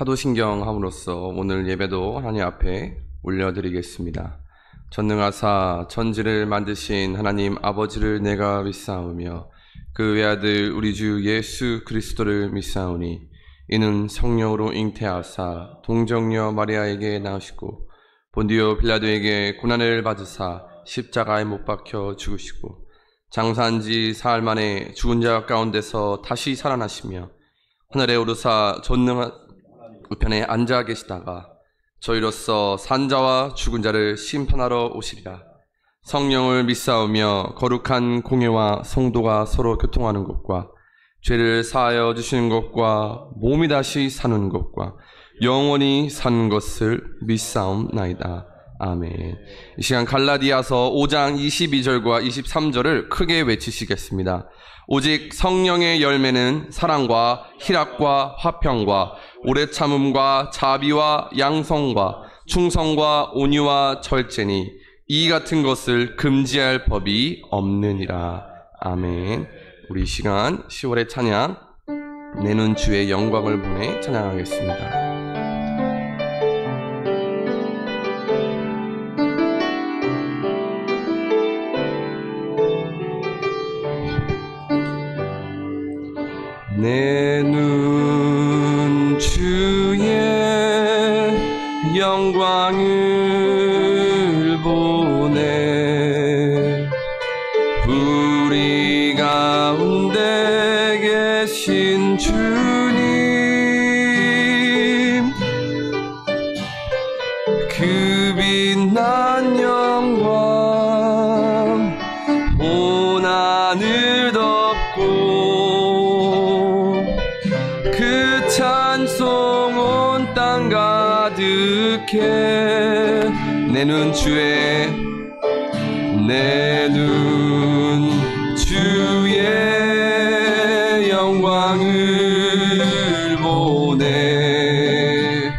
사도신경함으로써 오늘 예배도 하나님 앞에 올려드리겠습니다. 전능하사 천지를 만드신 하나님 아버지를 내가 믿사오며 그 외아들 우리 주 예수 그리스도를 믿사오니 이는 성령으로 잉태하사 동정녀 마리아에게 낳으시고 본디오 빌라도에게 고난을 받으사 십자가에 못 박혀 죽으시고 장사한 지 사흘 만에 죽은 자 가운데서 다시 살아나시며 하늘에 오르사 전능한 우편에 앉아 계시다가 저희로서 산자와 죽은 자를 심판하러 오시리라. 성령을 믿사오며 거룩한 공예와 성도가 서로 교통하는 것과 죄를 사하여 주시는 것과 몸이 다시 사는 것과 영원히 사는 것을 믿사옵나이다. 아멘. 이 시간 갈라디아서 5장 22절과 23절을 크게 외치시겠습니다. 오직 성령의 열매는 사랑과 희락과 화평과 오래 참음과 자비와 양성과 충성과 온유와 절제니 이 같은 것을 금지할 법이 없느니라. 아멘. 우리 시간 10월의 찬양 내는 주의 영광을 보내 찬양하겠습니다. 내 눈 주의 영광을 보네 우리 가운데 계신 주님 그 빛난 영광 온 하늘 덮고 찬송 온 땅 가득해 내 눈 주의 영광을 보네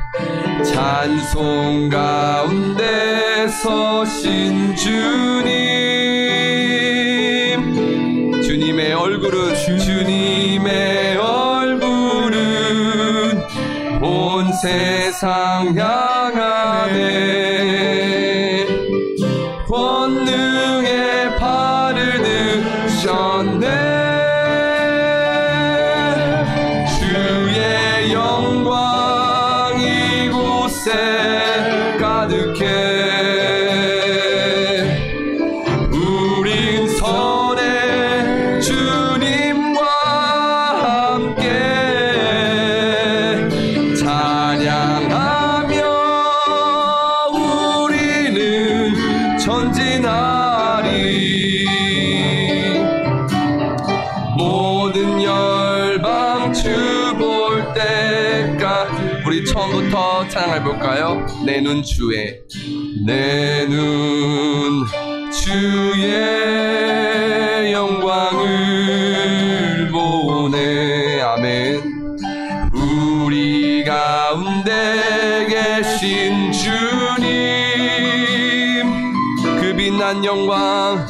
찬송 가운데 서신 주님의 얼굴은 온 세상 향하네 권능의 팔을 드셨네 주의 영광 이곳에 가득해 우린 선의 주님과 함께 찬양하며 우리는 전진하리 모든 열방 주 볼 때까지 우리 처음부터 찬양해볼까요? 내 눈 주의 영광을 보네 아멘 우리 가운데 계신 주님 그 빛난 영광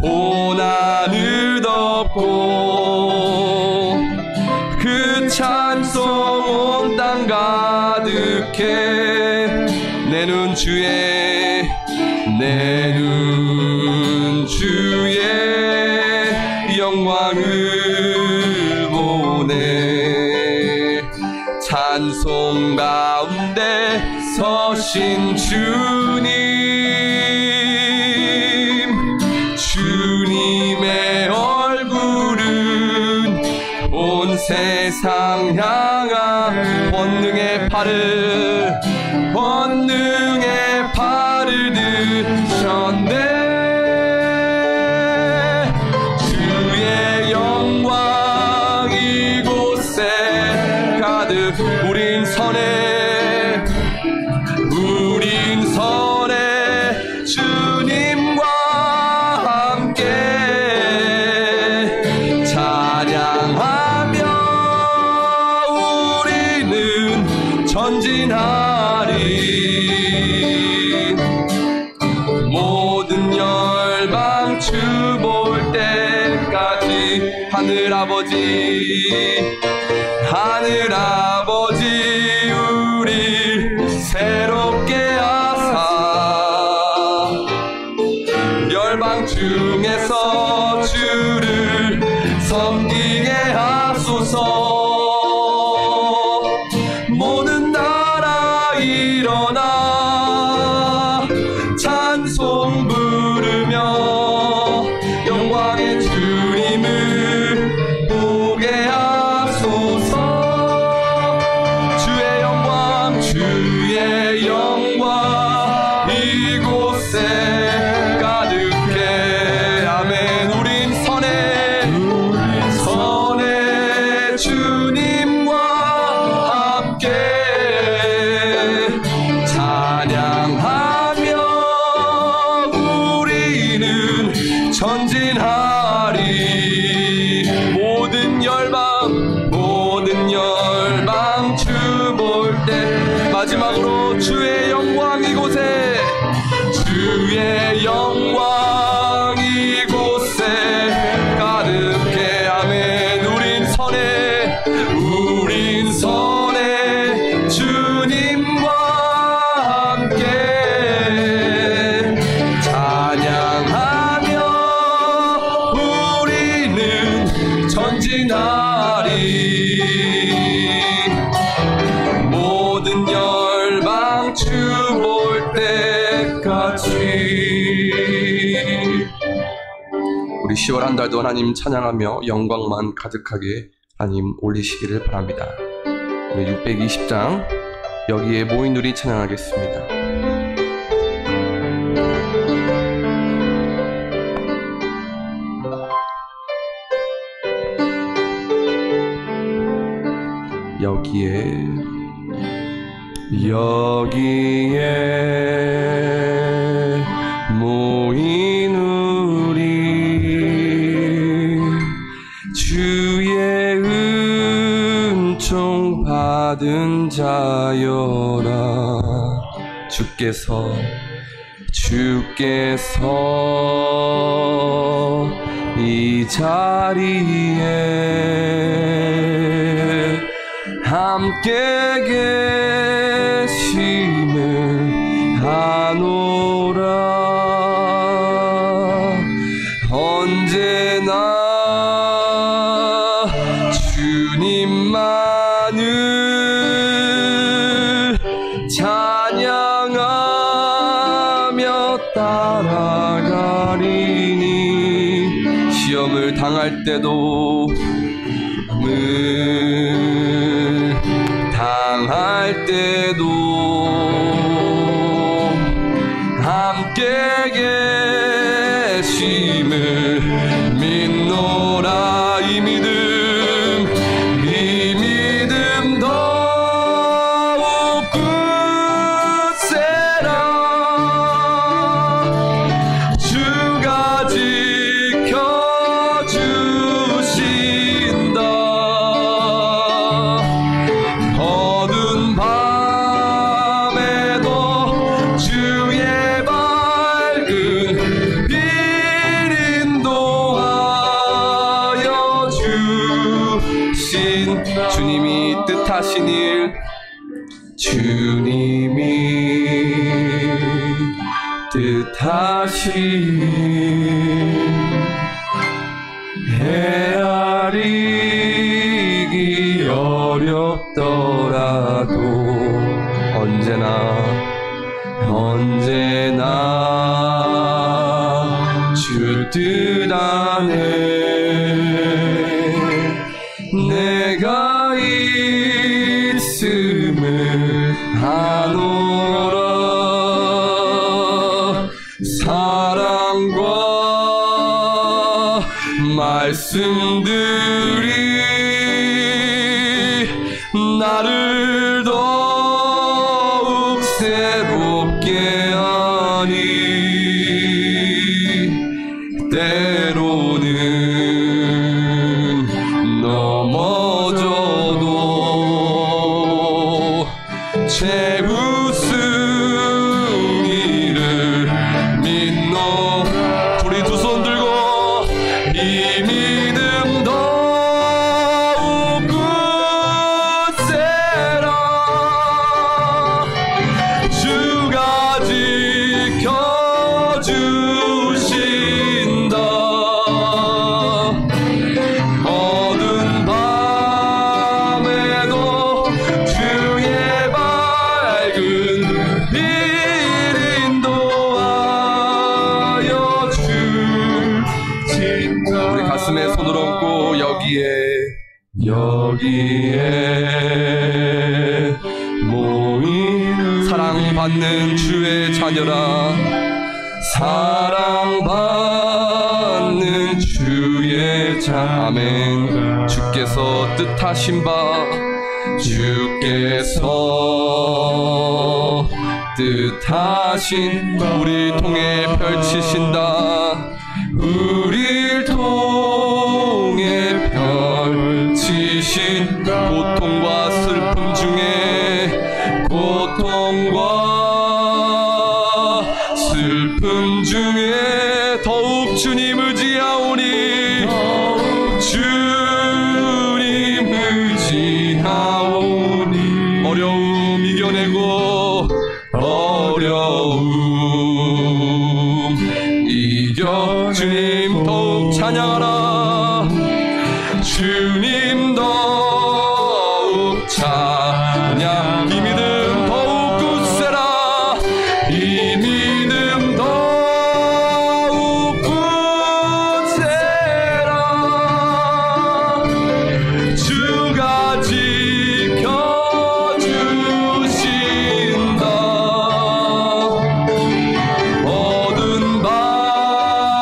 온 하늘 덮고 그 찬송 온 땅 가득해 내 눈 주의 영광을 보네 찬송 가운데 서신 주님의 얼굴은 온 세상 향한 권능의 팔을 드셨네 주의 영광 이곳에 가득 우린 선에 주님과 함께 찬양하며 우리는 전진하리 모든 열방 주 볼 때까지 하늘 아버지 하늘 아버지 우리 새롭게 하사 열방 중에서 주를 섬기게 하소서. 모든 나라 일어나 찬송 부르며 영광의 주님을 보게 하소서. 주의 영광 주의 영광 이곳에 가득해. 아멘. 우린 선의 주님과 함께 찬양하며 우리는 전진하리. 모든 열방 주 볼 때 마지막으로 주의 영광 이곳에 주의 영광 이곳에 가득해. 아멘. 우린 선의 주님과 함께 찬양하며 우리는 전진하리. 모든 열방 주 볼 때까지. 우리 10월 한 달도 하나님 찬양하며 영광만 가득하게 하나님 올리시기를 바랍니다. 우리 620장 여기에 모인 우리 찬양하겠습니다. 여기에 모인 우리 주의 은총 받은 자여라. 주께서 이 자리에 함께 계심을 아노라. 언제나 주님만을 찬양하며 따라가리니. 시험을 당할 때도 함께 계심을 믿노라. 이 믿음 더욱 굳세라. 주가 지켜주신다. 어두운 밤에도 주의 밝은 빛 인도하여 주신. 주님이 뜻하신 일, 주님이 뜻하신 헤아리기 어렵더라도 언제나 주 뜻 안에 내가 있음을 아노라. 사랑과 말씀들이 나를 더욱 새롭게 하니. 때로는 넘어져도 제 우승이를 믿노. 우리 두 손 들고 이 믿음 더욱 여기에 모이는 사랑받는 주의 자녀라 사랑받는 주의 자녀 아멘. 주께서 뜻하신 바 주께서 뜻하신 우리 통해 펼치신다 우릴 통해 펼치신 고통과 슬픔 중에 고통과 슬픔 중에 더욱 주님 의지하오니 주님 의지하오니 어려움 이겨내고 어려움 이겨 주님 더욱 찬양하라 주님 더욱 찬양 이 믿음 더욱 굳세라 이 믿음 더욱 굳세라 주가 지켜주신다 어두운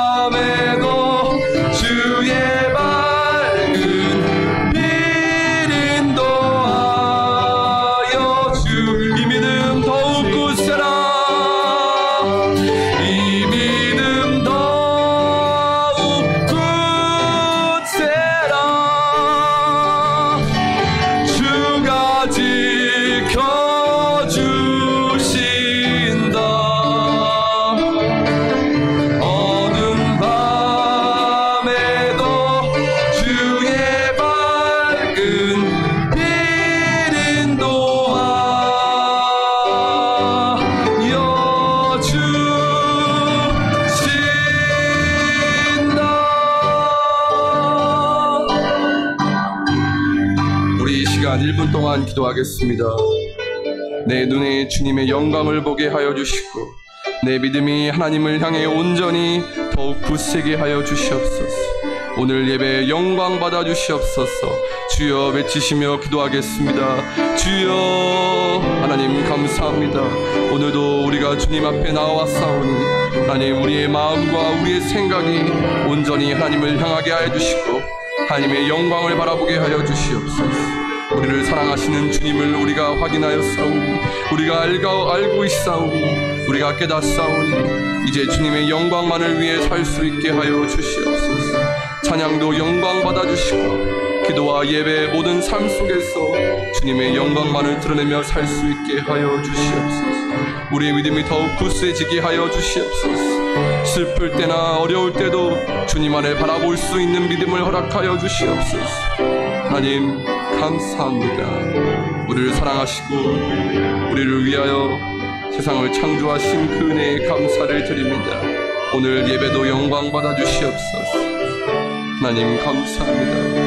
밤에도 주의 밝은 빛 인도하여 주 이 믿음 더욱 굳세라 이 믿음 더욱 굳세라 주가 지켜주신다 어두운 밤에도 주의 밝은 빛 인도하여 주신다. 우리 이 시간 1분 동안 기도하겠습니다. 내 눈에 주님의 영광을 보게 하여 주시고 내 믿음이 하나님을 향해 온전히 더욱 굳세게 하여 주시옵소서. 오늘 예배에 영광 받아 주시옵소서. 주여 외치시며 기도하겠습니다. 주여 하나님 감사합니다. 오늘도 우리가 주님 앞에 나와싸우니 하나님 우리의 마음과 우리의 생각이 온전히 하나님을 향하게 하여 주시고 하나님의 영광을 바라보게 하여 주시옵소서. 우리를 사랑하시는 주님을 우리가 확인하여 싸우니 우리가 알고 있사오니 우리가 깨닫사오니 이제 주님의 영광만을 위해 살 수 있게 하여 주시옵소서. 찬양도 영광 받아주시고 기도와 예배의 모든 삶 속에서 주님의 영광만을 드러내며 살 수 있게 하여 주시옵소서. 우리의 믿음이 더욱 굳세지게 하여 주시옵소서. 슬플 때나 어려울 때도 주님 안을 바라볼 수 있는 믿음을 허락하여 주시옵소서. 하나님 감사합니다. 우리를 사랑하시고 우리를 위하여 세상을 창조하신 그 은혜에 감사를 드립니다. 오늘 예배도 영광 받아 주시옵소서. 하나님 감사합니다.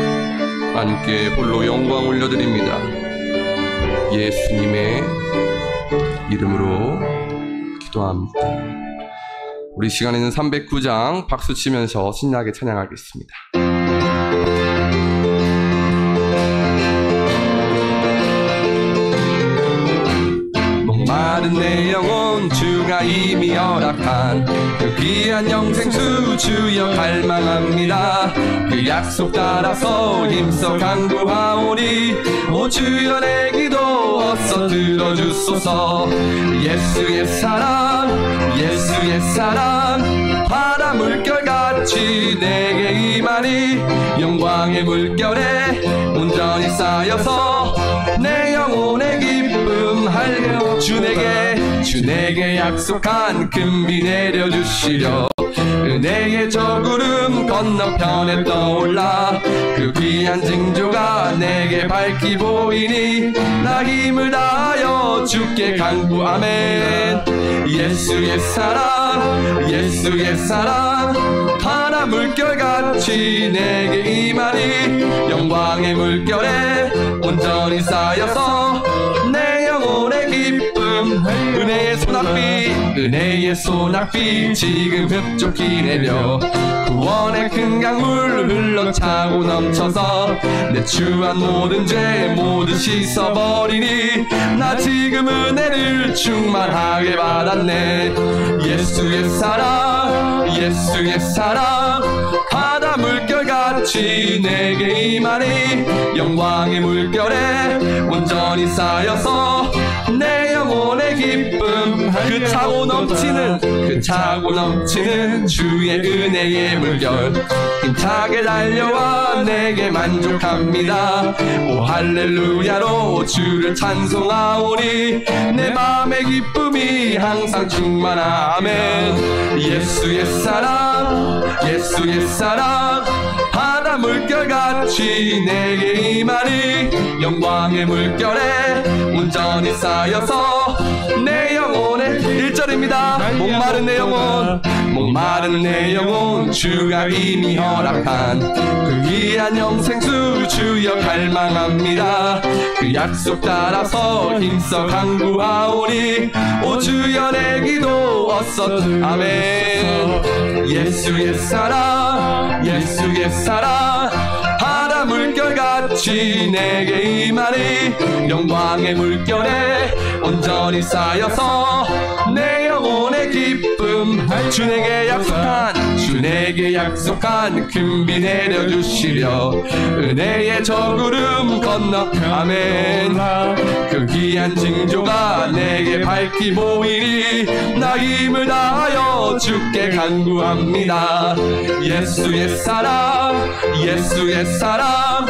하나님께 홀로 영광 올려드립니다. 예수님의 이름으로 기도합니다. 우리 시간에는 309장 박수 치면서 신나게 찬양하겠습니다. 목마른 내 영혼 주가 이미 허락한 그 귀한 영생수 주여 갈망합니다. 그 약속 따라서 힘써 간구하오니 오 주여 내 기도 어서 들어주소서. 예수의 사랑 예수의 사랑 바다 물결같이 내게 임하니 영광의 물결에 온전히 쌓여서 내 영혼의 기쁨 할려 주 내게 약속한 금비 내려주시려 은혜의 저 구름 건너편에 떠올라 그 귀한 징조가 내게 밝히 보이니 나 힘을 다하여 주께 간구 아멘. 예수의 사랑 예수의 사랑 바다 물결같이 내게 임하니 영광의 물결에 온전히 쌓여서 내 영혼의 기쁨 기쁨 은혜의 소낙비 은혜의 소낙비 지금 흡족히 내려 구원의 큰 강물 흘러차고 넘쳐서 내 추한 모든 죄 모두 씻어버리니 나 지금 은혜를 충만하게 받았네. 예수의 사랑 예수의 사랑 바다 물결같이 내게 임하니 영광의 물결에 온전히 쌓여서 내 영혼의 기쁨 그 차고 넘치는 주의 은혜의 물결 힘차게 달려와 내게 만족합니다. 오 할렐루야로 주를 찬송하오니 내 맘의 기쁨이 항상 충만하면 예수의 사랑 예수의 사랑 바다 물결같이 내게 임하니 영광의 물결에 온전히 쌓여서 내 영혼의 1절입니다. 목마른 내 영혼 주가 이미 허락한 그 귀한 영생수 주여 갈망합니다. 그 약속 따라서 힘써 간구하오니 오 주여 내 기도 어서 아멘. 예수의 사랑 예수의 사랑 바다 물결같이 내게 임하니 영광의 물결에 온전히 쌓여서 내 영혼의 기쁨 주 내게 약속한 큰 비 내려주시려 은혜의 저 구름 건너 아멘. 그 귀한 징조가 내게 밝히 보이니 나 힘을 다하여 주께 간구합니다. 예수의 사랑 예수의 사랑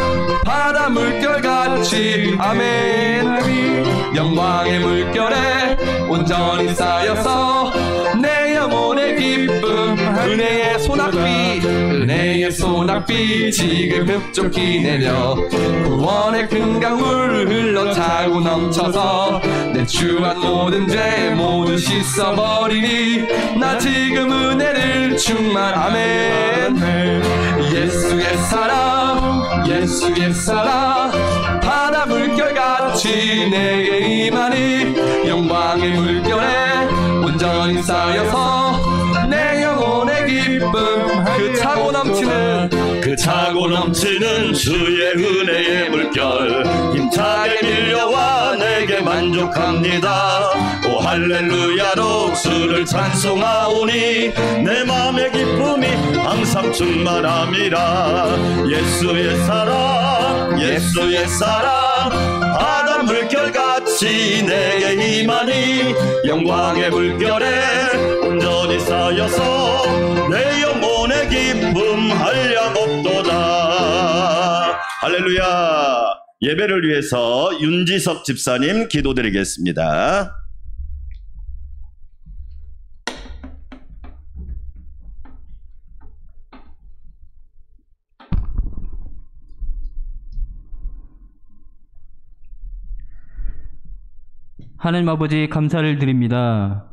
바다 물결같이 아멘. 영광의 물결에 온전히 쌓여서 내 영혼의 기쁨 은혜의 소낙비 지금 흡족히 내려 구원의 큰 강물 흘러차고 넘쳐서 내 추한 모든 죄 모두 씻어버리니 나 지금 은혜를 충만하면 예수의 사랑 바다 물결같이 내게 임하니 영광의 물결에 온전히 쌓여서 내 영혼의 기쁨 그 차고 넘치는 주의 은혜의 물결 힘차게 밀려와 내게 만족합니다. 오 할렐루야로 주를 찬송하오니 내 맘의 기쁨이 항상 충만함이라. 예수의 사랑 바다 물결같이 내게 임하니 영광의 물결에 온전히 쌓여서 내 영혼의 기쁨 한량없도다. 할렐루야. 예배를 위해서 윤지석 집사님 기도드리겠습니다. 하나님 아버지 감사를 드립니다.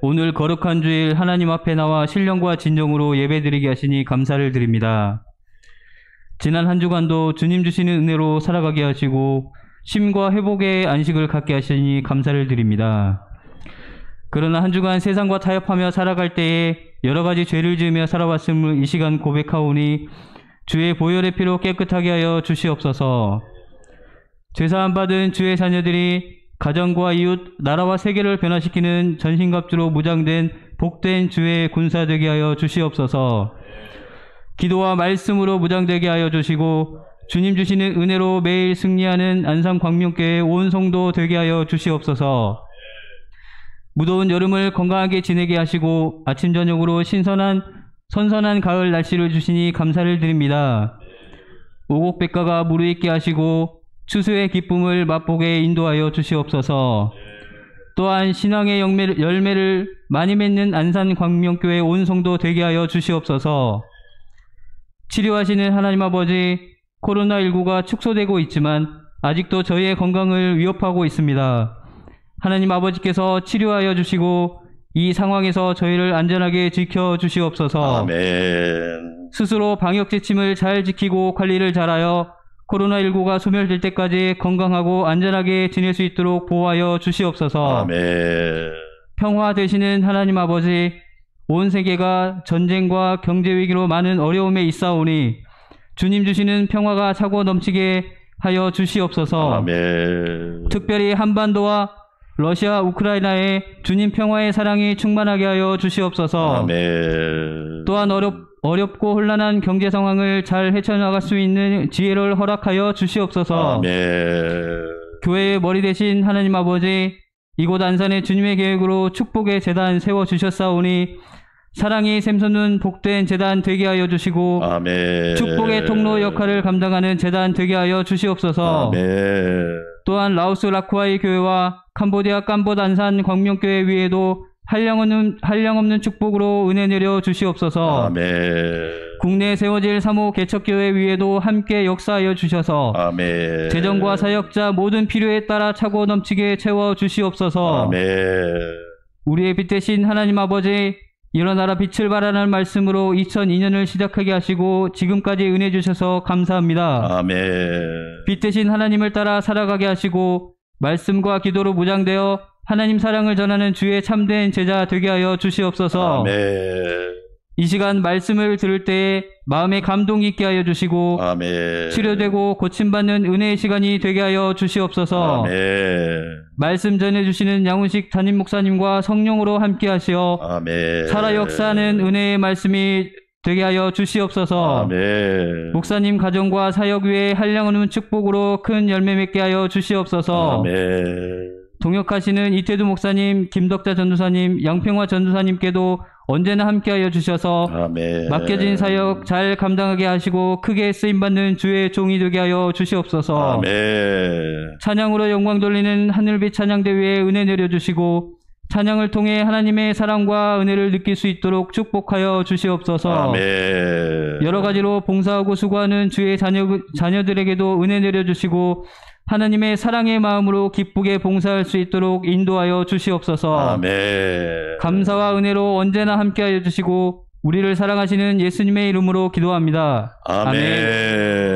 오늘 거룩한 주일 하나님 앞에 나와 신령과 진정으로 예배드리게 하시니 감사를 드립니다. 지난 한 주간도 주님 주시는 은혜로 살아가게 하시고 쉼과 회복의 안식을 갖게 하시니 감사를 드립니다. 그러나 한 주간 세상과 타협하며 살아갈 때에 여러 가지 죄를 지으며 살아왔음을 이 시간 고백하오니 주의 보혈의 피로 깨끗하게 하여 주시옵소서. 죄사함 받은 주의 자녀들이 가정과 이웃, 나라와 세계를 변화시키는 전신갑주로 무장된 복된 주의 군사 되게 하여 주시옵소서. 기도와 말씀으로 무장되게 하여 주시고 주님 주시는 은혜로 매일 승리하는 안산광명교회 온 성도 되게 하여 주시옵소서. 무더운 여름을 건강하게 지내게 하시고 아침 저녁으로 선선한 가을 날씨를 주시니 감사를 드립니다. 오곡백과가 무르익게 하시고 추수의 기쁨을 맛보게 인도하여 주시옵소서. 또한 신앙의 열매를 많이 맺는 안산광명교회 온 성도 되게 하여 주시옵소서. 치료하시는 하나님 아버지, 코로나19가 축소되고 있지만 아직도 저희의 건강을 위협하고 있습니다. 하나님 아버지께서 치료하여 주시고 이 상황에서 저희를 안전하게 지켜 주시옵소서. 아멘. 스스로 방역 지침을 잘 지키고 관리를 잘하여 코로나19가 소멸될 때까지 건강하고 안전하게 지낼 수 있도록 보호하여 주시옵소서. 아멘. 평화 되시는 하나님 아버지, 온 세계가 전쟁과 경제 위기로 많은 어려움에 있사오니 주님 주시는 평화가 차고 넘치게 하여 주시옵소서. 아멘. 특별히 한반도와 러시아, 우크라이나에 주님 평화의 사랑이 충만하게 하여 주시옵소서. 아멘. 또한 어렵고 혼란한 경제 상황을 잘 헤쳐나갈 수 있는 지혜를 허락하여 주시옵소서. 아멘. 교회의 머리 되신 하나님 아버지, 이곳 안산에 주님의 계획으로 축복의 제단 세워주셨사오니 사랑이 샘솟는 복된 제단 되게 하여 주시고 아멘. 축복의 통로 역할을 감당하는 제단 되게 하여 주시옵소서. 아멘. 또한 라오스 라쿠아이 교회와 캄보디아 캄봇 안산 광명교회 위에도 한량없는 축복으로 은혜 내려 주시옵소서. 아멘. 국내에 세워질 3호 개척교회 위에도 함께 역사하여 주셔서 아멘. 재정과 사역자 모든 필요에 따라 차고 넘치게 채워 주시옵소서. 아멘. 우리의 빛 대신 하나님 아버지, 일어나라 빛을 발하는 말씀으로 2002년을 시작하게 하시고 지금까지 은혜 주셔서 감사합니다. 아멘. 빛 대신 하나님을 따라 살아가게 하시고 말씀과 기도로 무장되어 하나님 사랑을 전하는 주의 참된 제자 되게 하여 주시옵소서. 아멘. 이 시간 말씀을 들을 때에 마음에 감동이 있게 하여 주시고 아멘. 치료되고 고침받는 은혜의 시간이 되게 하여 주시옵소서. 아멘. 말씀 전해주시는 양훈식 담임 목사님과 성령으로 함께 하시어 아멘. 살아 역사하는 은혜의 말씀이 되게 하여 주시옵소서. 아멘. 목사님 가정과 사역 위에 한량없는 축복으로 큰 열매 맺게 하여 주시옵소서. 아멘. 동역하시는 이태두 목사님, 김덕자 전도사님, 양평화 전도사님께도 언제나 함께하여 주셔서 아멘. 맡겨진 사역 잘 감당하게 하시고 크게 쓰임받는 주의 종이 되게 하여 주시옵소서. 아멘. 찬양으로 영광 돌리는 하늘빛 찬양대회에 은혜 내려주시고 찬양을 통해 하나님의 사랑과 은혜를 느낄 수 있도록 축복하여 주시옵소서. 아멘. 여러 가지로 봉사하고 수고하는 주의 자녀들에게도 은혜 내려주시고 하나님의 사랑의 마음으로 기쁘게 봉사할 수 있도록 인도하여 주시옵소서. 아멘. 감사와 은혜로 언제나 함께하여 주시고 우리를 사랑하시는 예수님의 이름으로 기도합니다. 아멘.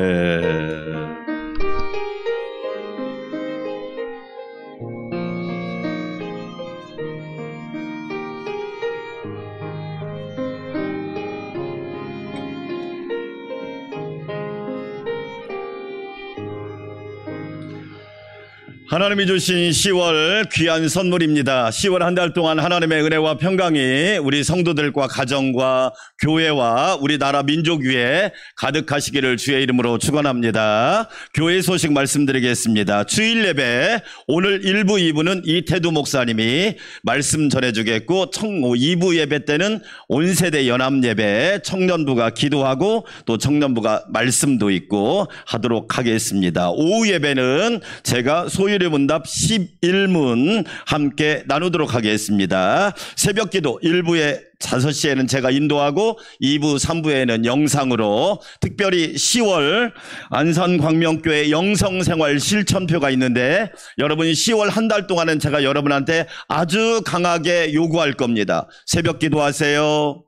하나님이 주신 10월 귀한 선물입니다. 10월 한 달 동안 하나님의 은혜와 평강이 우리 성도들과 가정과 교회와 우리나라 민족 위에 가득하시기를 주의 이름으로 축원합니다. 교회 소식 말씀드리겠습니다. 주일 예배 오늘 1부 2부는 이태두 목사님이 말씀 전해주겠고 2부 예배 때는 온세대 연합 예배 청년부가 기도하고 또 청년부가 말씀도 있고 하도록 하겠습니다. 오후 예배는 제가 소유의 문답 11문 함께 나누도록 하겠습니다. 새벽 기도 1부에 5시에는 제가 인도하고 2부 3부에는 영상으로 특별히 10월 안산광명교회 영성생활 실천표가 있는데 여러분이 10월 한 달 동안은 제가 여러분한테 아주 강하게 요구할 겁니다. 새벽 기도하세요.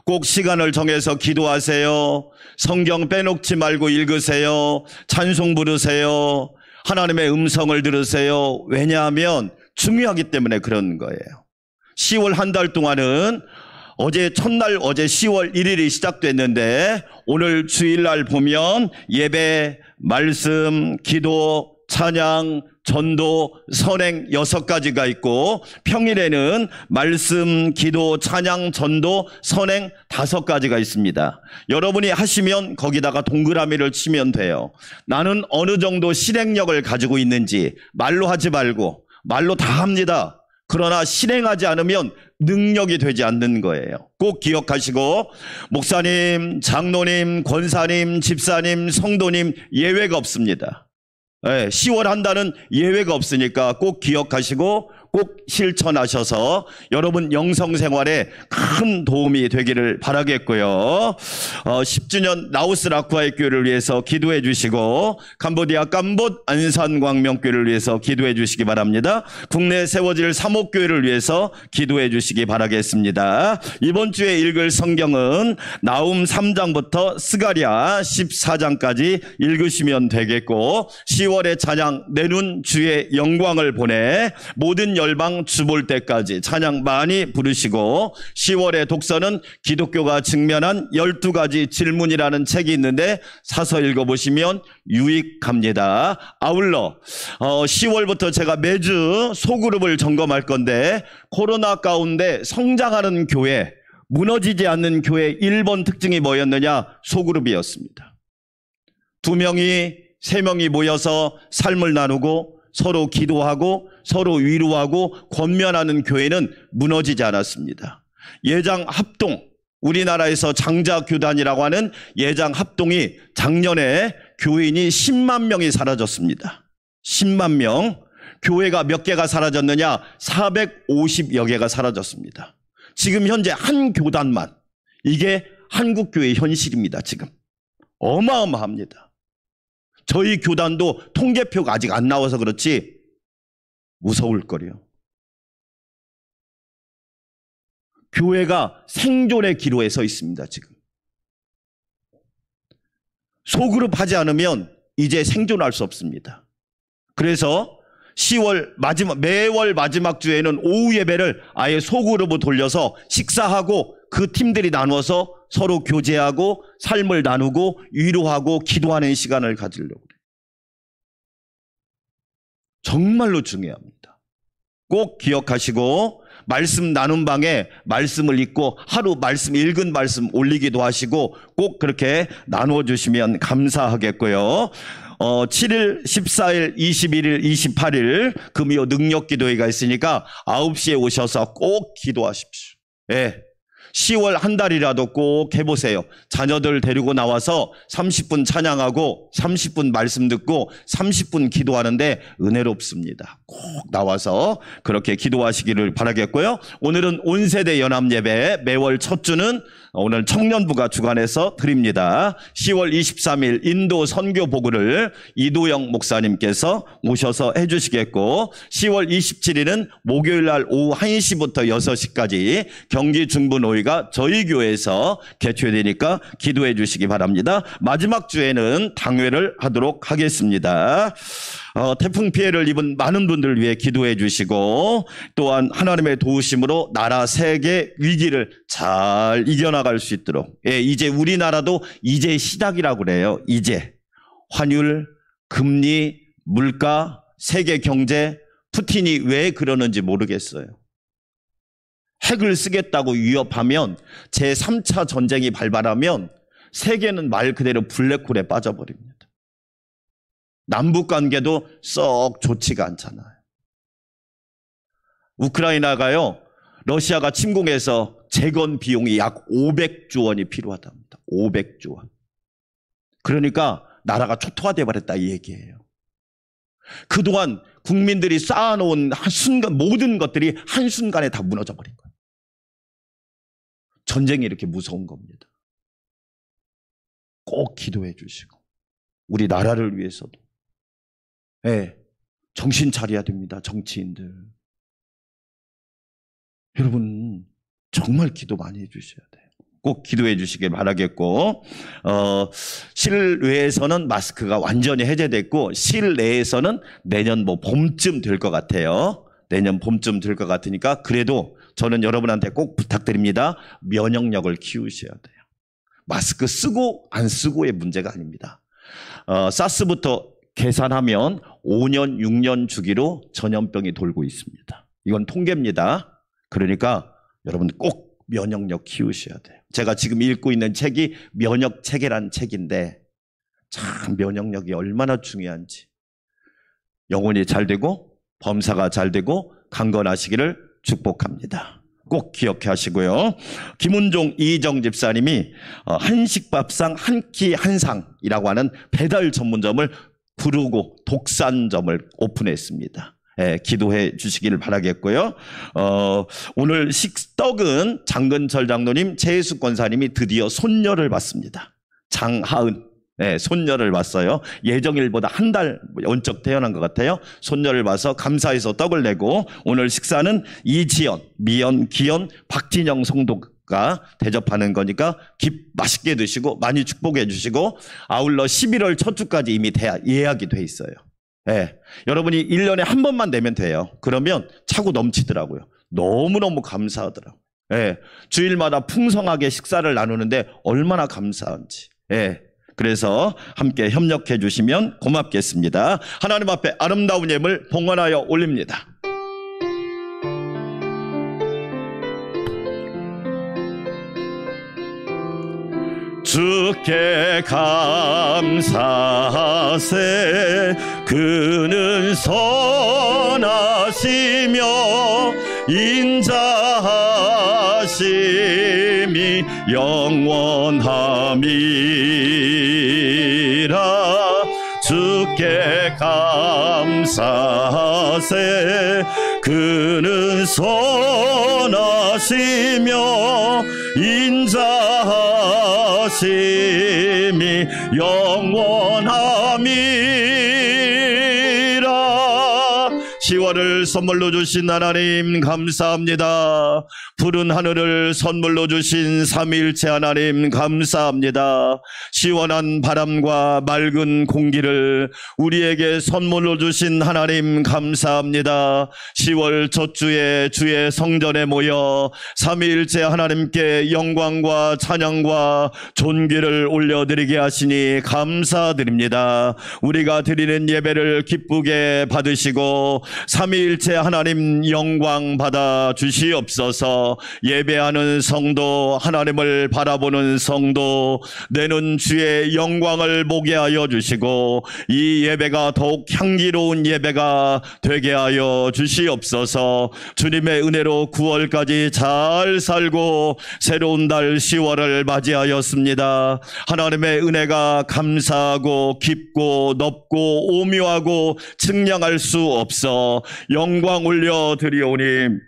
꼭 시간을 정해서 기도하세요. 성경 빼놓지 말고 읽으세요. 찬송 부르세요. 하나님의 음성을 들으세요. 왜냐하면 중요하기 때문에 그런 거예요. 10월 한 달 동안은 첫날 어제 10월 1일이 시작됐는데 오늘 주일날 보면 예배, 말씀, 기도, 찬양, 전도, 선행 6가지가 있고 평일에는 말씀, 기도, 찬양, 전도, 선행 5가지가 있습니다. 여러분이 하시면 거기다가 동그라미를 치면 돼요. 나는 어느 정도 실행력을 가지고 있는지 말로 하지 말고 말로 다 합니다. 그러나 실행하지 않으면 능력이 되지 않는 거예요. 꼭 기억하시고 목사님, 장로님, 권사님, 집사님, 성도님 예외가 없습니다. 10월 한 달은 예외가 없으니까 꼭 기억하시고 꼭 실천하셔서 여러분 영성생활에 큰 도움이 되기를 바라겠고요. 10주년 라오스 라쿠아의 교회를 위해서 기도해 주시고 캄보디아 캄봇 안산광명교회를 위해서 기도해 주시기 바랍니다. 국내에 세워질 사목교회를 위해서 기도해 주시기 바라겠습니다. 이번 주에 읽을 성경은 나움 3장부터 스가랴 14장까지 읽으시면 되겠고 10월의 찬양 내눈 주의 영광을 보내 모든 열방 주볼 때까지 찬양 많이 부르시고 10월의 독서는 기독교가 직면한 12가지 질문이라는 책이 있는데 사서 읽어보시면 유익합니다. 아울러 10월부터 제가 매주 소그룹을 점검할 건데 코로나 가운데 성장하는 교회, 무너지지 않는 교회 1번 특징이 뭐였느냐? 소그룹이었습니다. 2명이 3명이 모여서 삶을 나누고 서로 기도하고 서로 위로하고 권면하는 교회는 무너지지 않았습니다. 예장 합동, 우리나라에서 장자교단이라고 하는 예장 합동이 작년에 교인이 10만 명이 사라졌습니다. 10만 명. 교회가 몇 개가 사라졌느냐? 450여 개가 사라졌습니다. 지금 현재 한 교단만, 이게 한국교회의 현실입니다. 지금 어마어마합니다. 저희 교단도 통계표가 아직 안 나와서 그렇지 무서울 거래요. 교회가 생존의 기로에 서 있습니다. 지금 소그룹 하지 않으면 이제 생존할 수 없습니다. 그래서 10월 매월 마지막 주에는 오후 예배를 아예 소그룹으로 돌려서 식사하고 그 팀들이 나누어서 서로 교제하고 삶을 나누고 위로하고 기도하는 시간을 가지려고 그래요. 정말로 중요합니다. 꼭 기억하시고 말씀 나눈 방에 말씀을 읽고 하루 말씀 읽은 말씀 올리기도 하시고 꼭 그렇게 나누어 주시면 감사하겠고요. 7일, 14일, 21일, 28일 금요 능력기도회가 있으니까 9시에 오셔서 꼭 기도하십시오. 예. 10월 한 달이라도 꼭 해보세요. 자녀들 데리고 나와서 30분 찬양하고 30분 말씀 듣고 30분 기도하는데 은혜롭습니다. 꼭 나와서 그렇게 기도하시기를 바라겠고요. 오늘은 온세대 연합예배 매월 첫 주는 오늘 청년부가 주관해서 드립니다. 10월 23일 인도 선교 보고를 이도영 목사님께서 오셔서 해주시겠고 10월 27일은 목요일 날 오후 1시부터 6시까지 경기 중부노회가 저희 교회에서 개최되니까 기도해 주시기 바랍니다. 마지막 주에는 당회를 하도록 하겠습니다. 태풍 피해를 입은 많은 분들을 위해 기도해 주시고 또한 하나님의 도우심으로 나라 세계 위기를 잘 이겨나갈 수 있도록 이제 우리나라도 이제 시작이라고 그래요. 이제 환율, 금리, 물가, 세계 경제 푸틴이 왜 그러는지 모르겠어요. 핵을 쓰겠다고 위협하면 제3차 전쟁이 발발하면 세계는 말 그대로 블랙홀에 빠져버립니다. 남북관계도 썩 좋지가 않잖아요. 우크라이나가요, 러시아가 침공해서 재건 비용이 약 500조 원이 필요하답니다. 500조 원. 그러니까 나라가 초토화돼 버렸다 이 얘기예요. 그동안 국민들이 쌓아놓은 한순간 모든 것들이 한순간에 다 무너져 버린 거예요. 전쟁이 이렇게 무서운 겁니다. 꼭 기도해 주시고 우리 나라를 위해서도 정신 차려야 됩니다. 정치인들. 여러분 정말 기도 많이 해주셔야 돼요. 꼭 기도해 주시길 바라겠고 실외에서는 마스크가 완전히 해제됐고 실내에서는 내년 봄쯤 될 것 같아요. 내년 봄쯤 될 것 같으니까 그래도 저는 여러분한테 꼭 부탁드립니다. 면역력을 키우셔야 돼요. 마스크 쓰고 안 쓰고의 문제가 아닙니다. 사스부터 계산하면 5년, 6년 주기로 전염병이 돌고 있습니다. 이건 통계입니다. 그러니까 여러분 꼭 면역력 키우셔야 돼요. 제가 지금 읽고 있는 책이 면역체계라는 책인데 참 면역력이 얼마나 중요한지 영혼이 잘 되고 범사가 잘 되고 강건하시기를 축복합니다. 꼭 기억해 하시고요. 김은종 이희정 집사님이 한식밥상 한 끼 한상이라고 하는 배달 전문점을 부르고 독산점을 오픈했습니다. 기도해 주시기를 바라겠고요. 오늘 식떡은 장근철 장로님, 최혜숙 권사님이 드디어 손녀를 받습니다. 장하은. 손녀를 봤어요. 예정일보다 한 달 연적 태어난 것 같아요. 손녀를 봐서 감사해서 떡을 내고, 오늘 식사는 이지연, 미연, 기연, 박진영 성도가 대접하는 거니까 맛있게 드시고 많이 축복해 주시고, 아울러 11월 첫 주까지 이미 예약이 돼 있어요. 여러분이 1년에 한 번만 내면 돼요. 그러면 차고 넘치더라고요. 너무너무 감사하더라고요. 주일마다 풍성하게 식사를 나누는데 얼마나 감사한지. 그래서 함께 협력해 주시면 고맙겠습니다. 하나님 앞에 아름다운 예물 봉헌하여 올립니다. 주께 감사하세. 그는 선하시며 인자하심이 영원함이라. 주께 감사하세. 그는 선하시며 인자하심이 영원함이라. 10월을 선물로 주신 하나님 감사합니다. 푸른 하늘을 선물로 주신 삼위일체 하나님 감사합니다. 시원한 바람과 맑은 공기를 우리에게 선물로 주신 하나님 감사합니다. 10월 첫 주에 주의 성전에 모여 삼위일체 하나님께 영광과 찬양과 존귀를 올려드리게 하시니 감사드립니다. 우리가 드리는 예배를 기쁘게 받으시고 삼위일체 하나님 영광 받아 주시옵소서. 예배하는 성도, 하나님을 바라보는 성도, 내는 주의 영광을 보게 하여 주시고 이 예배가 더욱 향기로운 예배가 되게 하여 주시옵소서. 주님의 은혜로 9월까지 잘 살고 새로운 달 10월을 맞이하였습니다. 하나님의 은혜가 감사하고 깊고 넓고 오묘하고 측량할 수 없어 영광 올려드리오니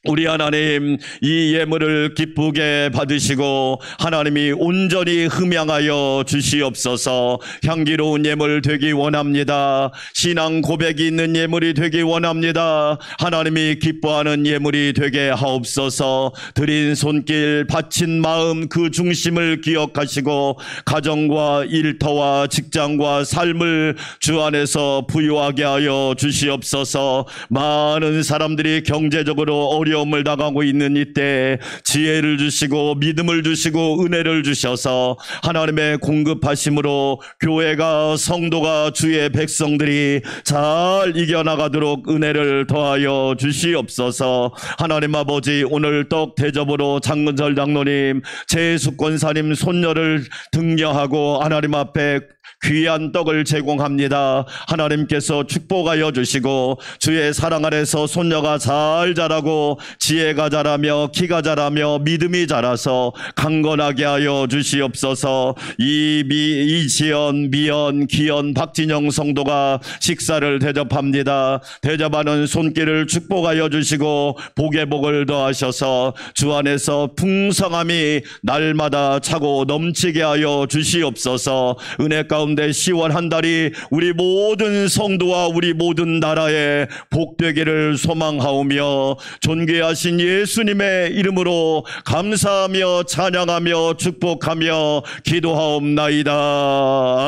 우리 하나님, 이 예물을 기쁘게 받으시고 하나님이 온전히 흠양하여 주시옵소서. 향기로운 예물 되기 원합니다. 신앙 고백이 있는 예물이 되기 원합니다. 하나님이 기뻐하는 예물이 되게 하옵소서. 드린 손길, 바친 마음, 그 중심을 기억하시고 가정과 일터와 직장과 삶을 주 안에서 부유하게 하여 주시옵소서. 많은 사람들이 경제적으로 어려움을 당하고 있는 이때 지혜를 주시고 믿음을 주시고 은혜를 주셔서 하나님의 공급하심으로 교회가, 성도가, 주의 백성들이 잘 이겨나가도록 은혜를 더하여 주시옵소서. 하나님 아버지, 오늘 떡 대접으로 장근철 장로님, 최혜숙 권사님 손녀를 등려하고 하나님 앞에 귀한 떡을 제공합니다. 하나님께서 축복하여 주시고 주의 사랑 안에서 손녀가 잘 자라고 지혜가 자라며 키가 자라며 믿음이 자라서 강건하게 하여 주시옵소서. 이지연, 미연, 기연, 박진영 성도가 식사를 대접합니다. 대접하는 손길을 축복하여 주시고 복의 복을 더하셔서 주 안에서 풍성함이 날마다 차고 넘치게 하여 주시옵소서. 은혜 가운데 10월 한 달이 우리 모든 성도와 우리 모든 나라에 복되기를 소망하오며 존귀하신 예수님의 이름으로 감사하며 찬양하며 축복하며 기도하옵나이다.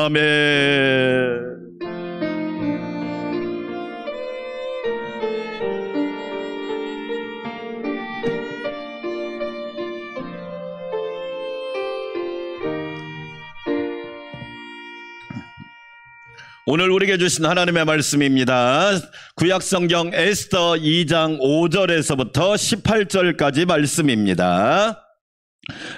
아멘. 오늘 우리에게 주신 하나님의 말씀입니다. 구약성경 에스더 2장 5절에서부터 18절까지 말씀입니다.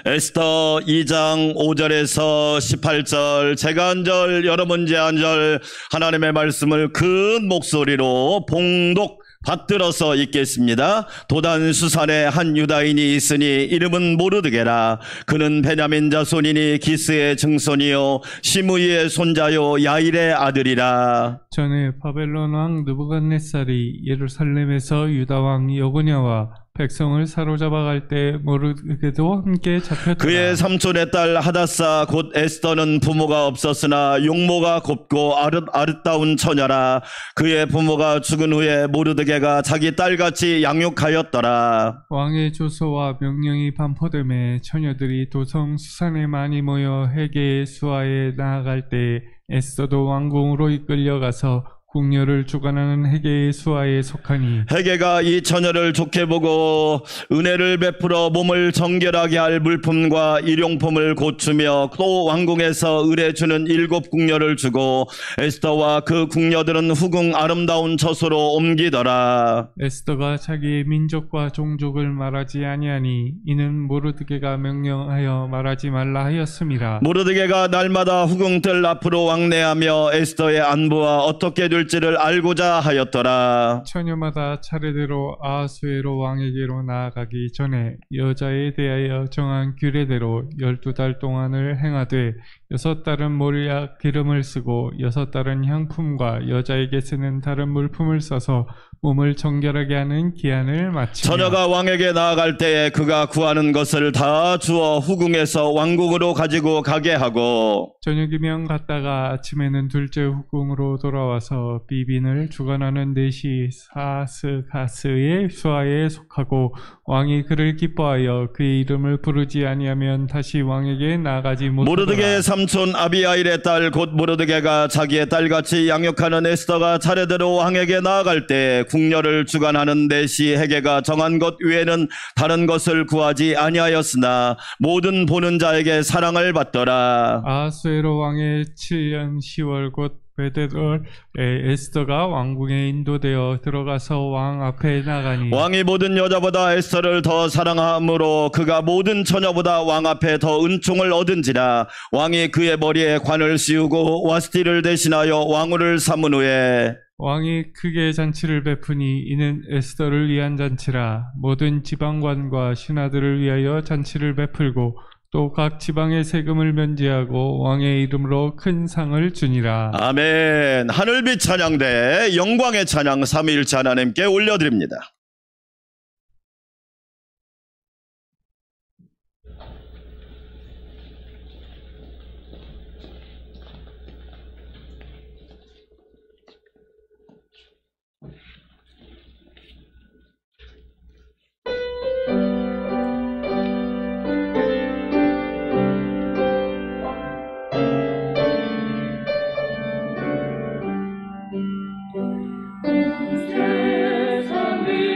에스더 2장 5절에서 18절, 제가 한 절, 여러분 제 한 절 하나님의 말씀을 큰 목소리로 봉독 받들어서 읽겠습니다. 도단 수산에 한 유다인이 있으니 이름은 모르드게라. 그는 베냐민 자손이니 기스의 증손이요 시므이의 손자요 야일의 아들이라. 전에 바벨론 왕 느부갓네살이 예루살렘에서 유다 왕 여고냐와 백성을 사로잡아갈 때 모르드게도 함께 잡혔더라. 그의 삼촌의 딸 하다사 곧 에스더는 부모가 없었으나 용모가 곱고 아름다운 처녀라. 그의 부모가 죽은 후에 모르드게가 자기 딸같이 양육하였더라. 왕의 조서와 명령이 반포됨에 처녀들이 도성 수산에 많이 모여 헤게의 수하에 나아갈 때 에스더도 왕궁으로 이끌려가서 궁녀를 주관하는 헤게의 수하에 속하니 헤게가 이 처녀를 좋게 보고 은혜를 베풀어 몸을 정결하게 할 물품과 일용품을 고추며 또 왕궁에서 의뢰주는 7 궁녀를 주고 에스더와 그 궁녀들은 후궁 아름다운 처소로 옮기더라. 에스더가 자기의 민족과 종족을 말하지 아니하니 이는 모르드게가 명령하여 말하지 말라 하였음이라. 모르드게가 날마다 후궁들 앞으로 왕래하며 에스더의 안부와 어떻게 될지를 알고자 하였더라. 처녀마다 차례대로 아하수에로 왕에게로 나아가기 전에 여자에 대하여 정한 규례대로 12달 동안을 행하되 6달은 몰약 기름을 쓰고 6달은 향품과 여자에게 쓰는 다른 물품을 써서 몸을 정결하게 하는 기한을 마치며 처녀가 왕에게 나아갈 때에 그가 구하는 것을 다 주어 후궁에서 왕궁으로 가지고 가게 하고 저녁이면 갔다가 아침에는 둘째 후궁으로 돌아와서 비빈을 주관하는 넷이 사스가스의 수하에 속하고 왕이 그를 기뻐하여 그의 이름을 부르지 아니하면 다시 왕에게 나아가지 못하더라. 모르드게의 삼촌 아비아일의 딸 곧 모르드게가 자기의 딸같이 양육하는 에스더가 차례대로 왕에게 나아갈 때 궁녀를 주관하는 넷이 헤게가 정한 것 외에는 다른 것을 구하지 아니하였으나 모든 보는 자에게 사랑을 받더라. 아하수에로 왕의 7년 10월 곧 베데돌에 에스더가 왕궁에 인도되어 들어가서 왕 앞에 나가니 왕이 모든 여자보다 에스더를 더 사랑함으로 그가 모든 처녀보다 왕 앞에 더 은총을 얻은지라. 왕이 그의 머리에 관을 씌우고 와스티를 대신하여 왕후를 삼은 후에 왕이 크게 잔치를 베푸니 이는 에스더를 위한 잔치라. 모든 지방관과 신하들을 위하여 잔치를 베풀고 또 각 지방의 세금을 면제하고 왕의 이름으로 큰 상을 주니라. 아멘. 하늘빛 찬양대 영광의 찬양 삼위일체 하나님께 올려드립니다. 세상 위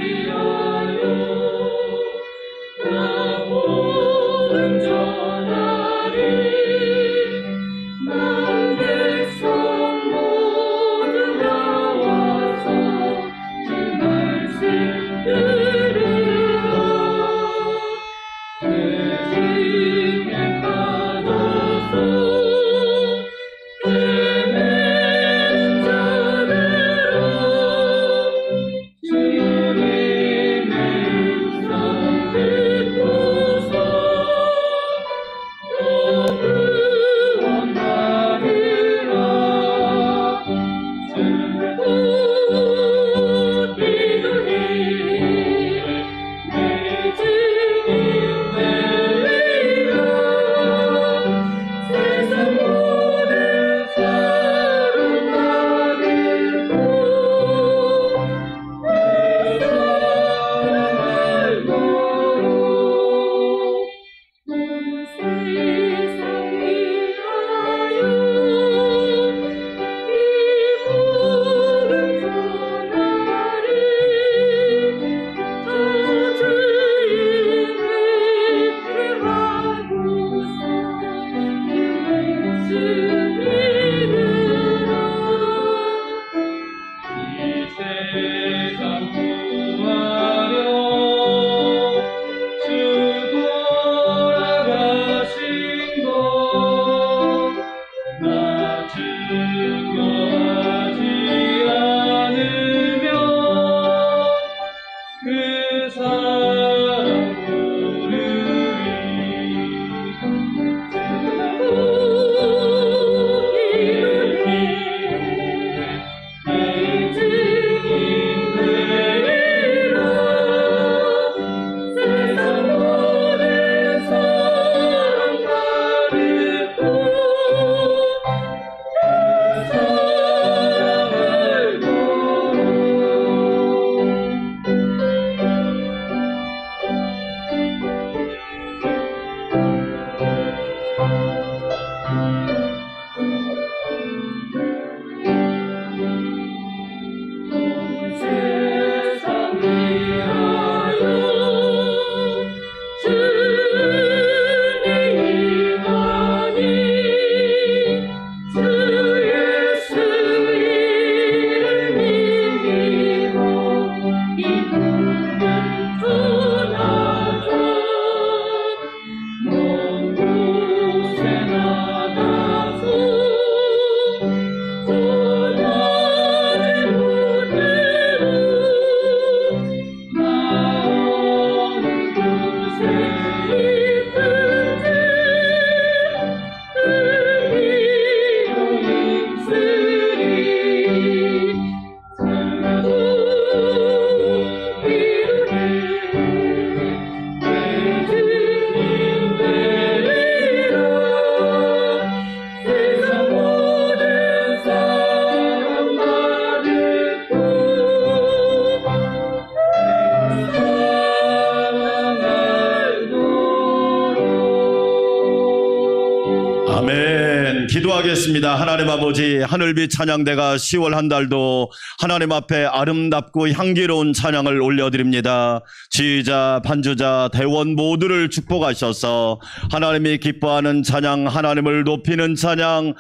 기도하겠습니다. 하나님 아버지, 하늘빛 찬양대가 10월 한 달도 하나님 앞에 아름답고 향기로운 찬양을 올려드립니다. 지휘자, 반주자, 대원 모두를 축복하셔서 하나님이 기뻐하는 찬양, 하나님을 높이는 찬양,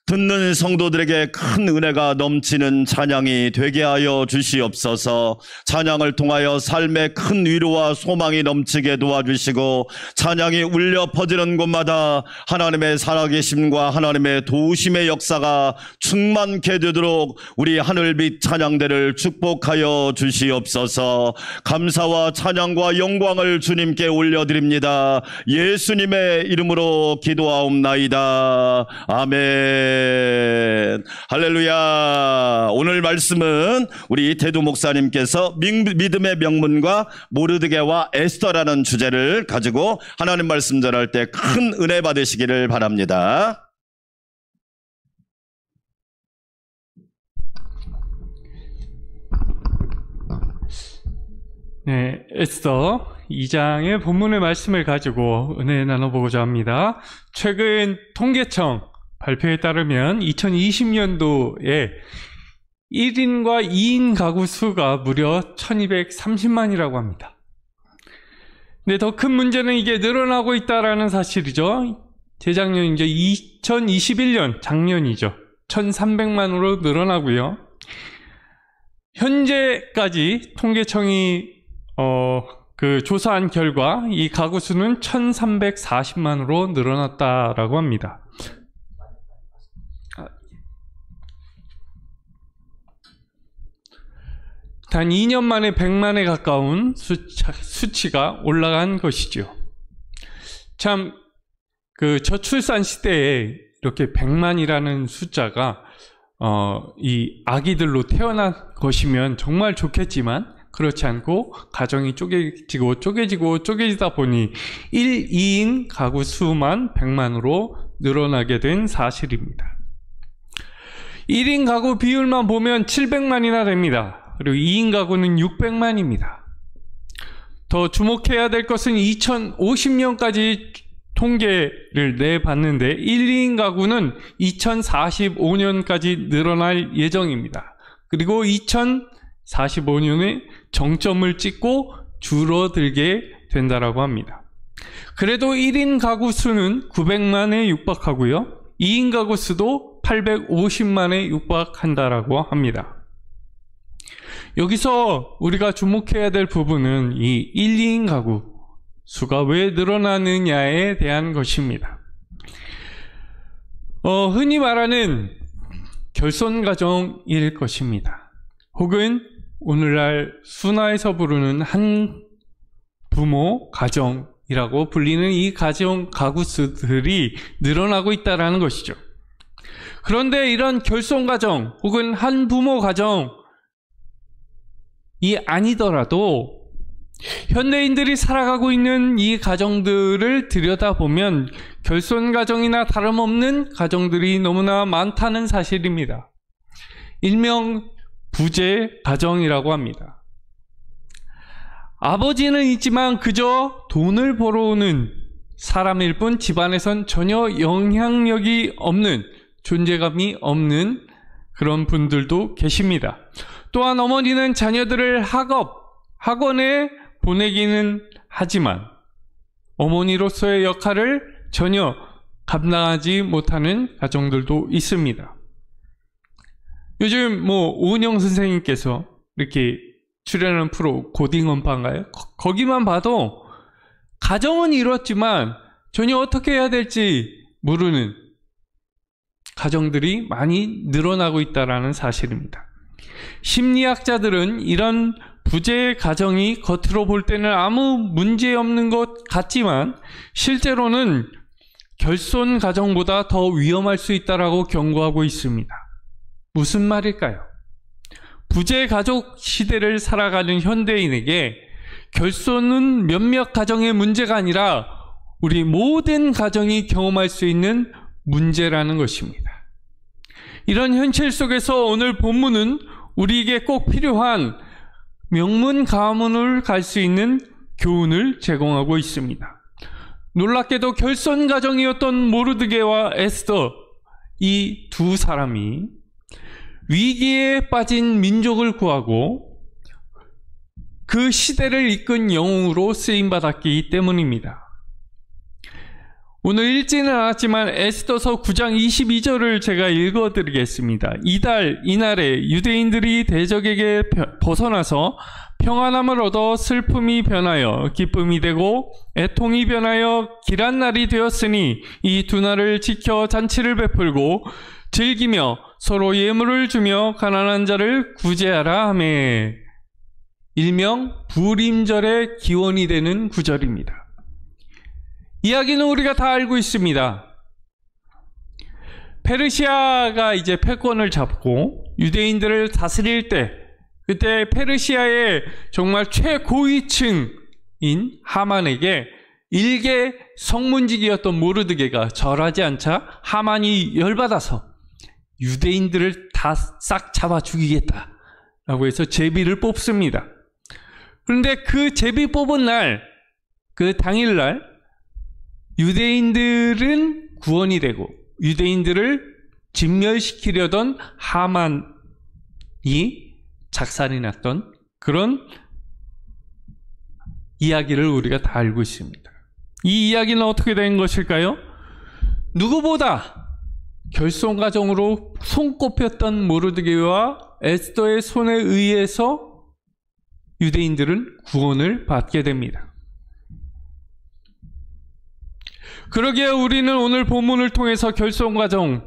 듣는 성도들에게 큰 은혜가 넘치는 찬양이 되게 하여 주시옵소서. 찬양을 통하여 삶의 큰 위로와 소망이 넘치게 도와주시고 찬양이 울려 퍼지는 곳마다 하나님의 살아계심과 하나님의 도우심의 역사가 충만케 되도록 우리 하늘빛 찬양대를 축복하여 주시옵소서. 감사와 찬양과 영광을 주님께 올려드립니다. 예수님의 이름으로 기도하옵나이다. 아멘. 할렐루야. 오늘 말씀은 우리 대두 목사님께서 믿음의 명문과 모르드게와 에스더라는 주제를 가지고 하나님 말씀 전할 때 큰 은혜 받으시기를 바랍니다. 네, 에스더 2장의 본문의 말씀을 가지고 은혜 나눠보고자 합니다. 최근 통계청 발표에 따르면 2020년도에 1인과 2인 가구 수가 무려 1230만이라고 합니다. 근데 더 큰 문제는 이게 늘어나고 있다라는 사실이죠. 재작년 이제 2021년 작년이죠. 1300만으로 늘어나고요. 현재까지 통계청이 조사한 결과 이 가구 수는 1340만으로 늘어났다라고 합니다. 단 2년 만에 100만에 가까운 수치가 올라간 것이죠. 참, 저출산 시대에 이렇게 100만이라는 숫자가, 이 아기들로 태어난 것이면 정말 좋겠지만, 그렇지 않고, 가정이 쪼개지다 보니 1, 2인 가구 수만 100만으로 늘어나게 된 사실입니다. 1인 가구 비율만 보면 700만이나 됩니다. 그리고 2인 가구는 600만입니다. 더 주목해야 될 것은 2050년까지 통계를 내봤는데 1, 2인 가구는 2045년까지 늘어날 예정입니다. 그리고 2045년에 정점을 찍고 줄어들게 된다라고 합니다. 그래도 1인 가구 수는 900만에 육박하고요. 2인 가구 수도 850만에 육박한다라고 합니다. 여기서 우리가 주목해야 될 부분은 이 1, 2인 가구 수가 왜 늘어나느냐에 대한 것입니다. 흔히 말하는 결손가정일 것입니다. 혹은 오늘날 순화해서 부르는 한 부모 가정이라고 불리는 이 가정 가구 수들이 늘어나고 있다는 것이죠. 그런데 이런 결손 가정 혹은 한 부모 가정이 아니더라도 현대인들이 살아가고 있는 이 가정들을 들여다보면 결손 가정이나 다름없는 가정들이 너무나 많다는 사실입니다. 일명 부재 가정이라고 합니다. 아버지는 있지만 그저 돈을 벌어오는 사람일 뿐 집안에선 전혀 영향력이 없는, 존재감이 없는 그런 분들도 계십니다. 또한 어머니는 자녀들을 학원에 보내기는 하지만 어머니로서의 역할을 전혀 감당하지 못하는 가정들도 있습니다. 요즘 오은영 선생님께서 이렇게 출연하는 프로 고딩언파인가요? 거기만 봐도 가정은 이뤘지만 전혀 어떻게 해야 될지 모르는 가정들이 많이 늘어나고 있다는 사실입니다. 심리학자들은 이런 부재 가정이 겉으로 볼 때는 아무 문제 없는 것 같지만 실제로는 결손 가정보다 더 위험할 수 있다고 경고하고 있습니다. 무슨 말일까요? 부재 가족 시대를 살아가는 현대인에게 결손은 몇몇 가정의 문제가 아니라 우리 모든 가정이 경험할 수 있는 문제라는 것입니다. 이런 현실 속에서 오늘 본문은 우리에게 꼭 필요한 명문 가문을 갈 수 있는 교훈을 제공하고 있습니다. 놀랍게도 결손 가정이었던 모르드게와 에스더, 이 두 사람이 위기에 빠진 민족을 구하고 그 시대를 이끈 영웅으로 쓰임받았기 때문입니다. 오늘 읽지는 않았지만 에스더서 9장 22절을 제가 읽어드리겠습니다. 이날에 유대인들이 대적에게 벗어나서 평안함을 얻어 슬픔이 변하여 기쁨이 되고 애통이 변하여 길한 날이 되었으니 이 두 날을 지켜 잔치를 베풀고 즐기며 서로 예물을 주며 가난한 자를 구제하라 하매, 일명 부림절의 기원이 되는 구절입니다. 이야기는 우리가 다 알고 있습니다. 페르시아가 이제 패권을 잡고 유대인들을 다스릴 때, 그때 페르시아의 정말 최고위층인 하만에게 일개 성문직이었던 모르드게가 절하지 않자 하만이 열받아서 유대인들을 다 싹 잡아 죽이겠다라고 해서 제비를 뽑습니다. 그런데 그 제비 뽑은 날, 그 당일날 유대인들은 구원이 되고 유대인들을 진멸시키려던 하만이 작살이 났던 그런 이야기를 우리가 다 알고 있습니다. 이 이야기는 어떻게 된 것일까요? 누구보다 결손가정으로 손꼽혔던 모르드게와 에스더의 손에 의해서 유대인들은 구원을 받게 됩니다. 그러기에 우리는 오늘 본문을 통해서 결손가정이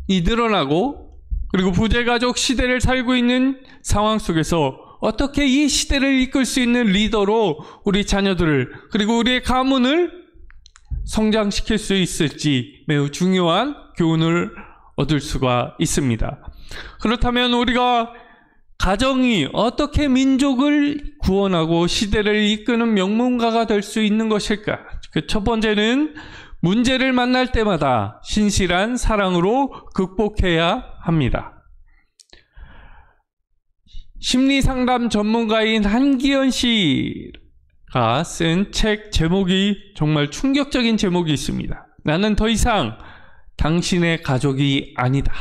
늘어나고 그리고 부재가족 시대를 살고 있는 상황 속에서 어떻게 이 시대를 이끌 수 있는 리더로 우리 자녀들을 그리고 우리의 가문을 성장시킬 수 있을지 매우 중요한 교훈을 얻을 수가 있습니다. 그렇다면 우리가 가정이 어떻게 민족을 구원하고 시대를 이끄는 명문가가 될 수 있는 것일까? 그 첫 번째는 문제를 만날 때마다 신실한 사랑으로 극복해야 합니다. 심리상담 전문가인 한기현 씨가 쓴 책 제목이 정말 충격적인 제목이 있습니다. 나는 더 이상 당신의 가족이 아니다.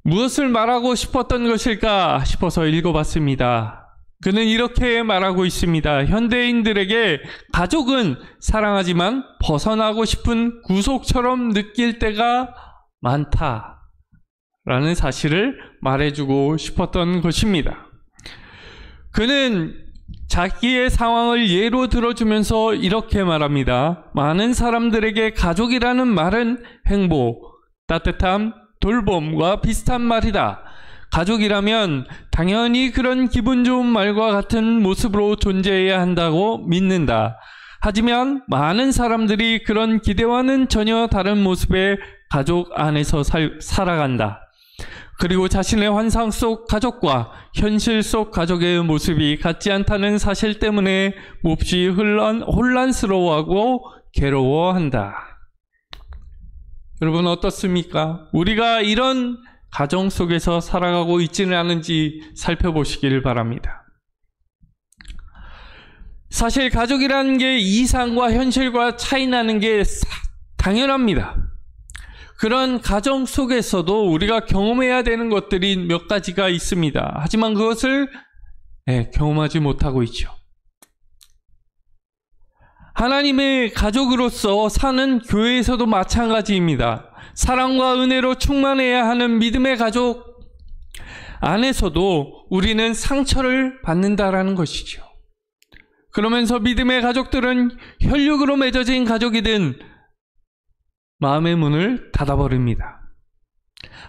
무엇을 말하고 싶었던 것일까 싶어서 읽어봤습니다. 그는 이렇게 말하고 있습니다. 현대인들에게 가족은 사랑하지만 벗어나고 싶은 구속처럼 느낄 때가 많다라는 사실을 말해주고 싶었던 것입니다. 그는 자기의 상황을 예로 들어주면서 이렇게 말합니다. 많은 사람들에게 가족이라는 말은 행복, 따뜻함, 돌봄과 비슷한 말이다. 가족이라면 당연히 그런 기분 좋은 말과 같은 모습으로 존재해야 한다고 믿는다. 하지만 많은 사람들이 그런 기대와는 전혀 다른 모습의 가족 안에서 살아간다. 그리고 자신의 환상 속 가족과 현실 속 가족의 모습이 같지 않다는 사실 때문에 몹시 혼란스러워하고 괴로워한다. 여러분 어떻습니까? 우리가 이런 가정 속에서 살아가고 있지는 않은지 살펴보시길 바랍니다. 사실 가족이라는 게 이상과 현실과 차이 나는 게 당연합니다. 그런 가정 속에서도 우리가 경험해야 되는 것들이 몇 가지가 있습니다. 하지만 그것을 경험하지 못하고 있죠. 하나님의 가족으로서 사는 교회에서도 마찬가지입니다. 사랑과 은혜로 충만해야 하는 믿음의 가족 안에서도 우리는 상처를 받는다라는 것이죠. 그러면서 믿음의 가족들은 혈육으로 맺어진 가족이든 마음의 문을 닫아버립니다.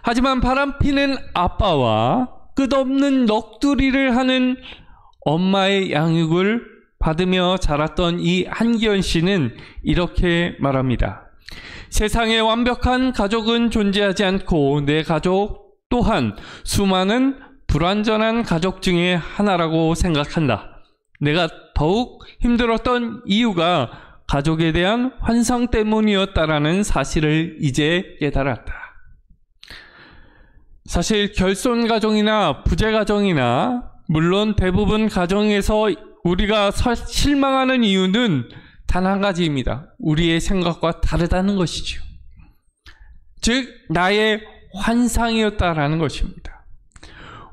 하지만 바람피는 아빠와 끝없는 넋두리를 하는 엄마의 양육을 받으며 자랐던 이 한기현 씨는 이렇게 말합니다. 세상에 완벽한 가족은 존재하지 않고 내 가족 또한 수많은 불완전한 가족 중에 하나라고 생각한다. 내가 더욱 힘들었던 이유가 가족에 대한 환상 때문이었다라는 사실을 이제 깨달았다. 사실 결손 가정이나 부재 가정이나 물론 대부분 가정에서 우리가 실망하는 이유는 단 한 가지입니다. 우리의 생각과 다르다는 것이죠. 즉 나의 환상이었다라는 것입니다.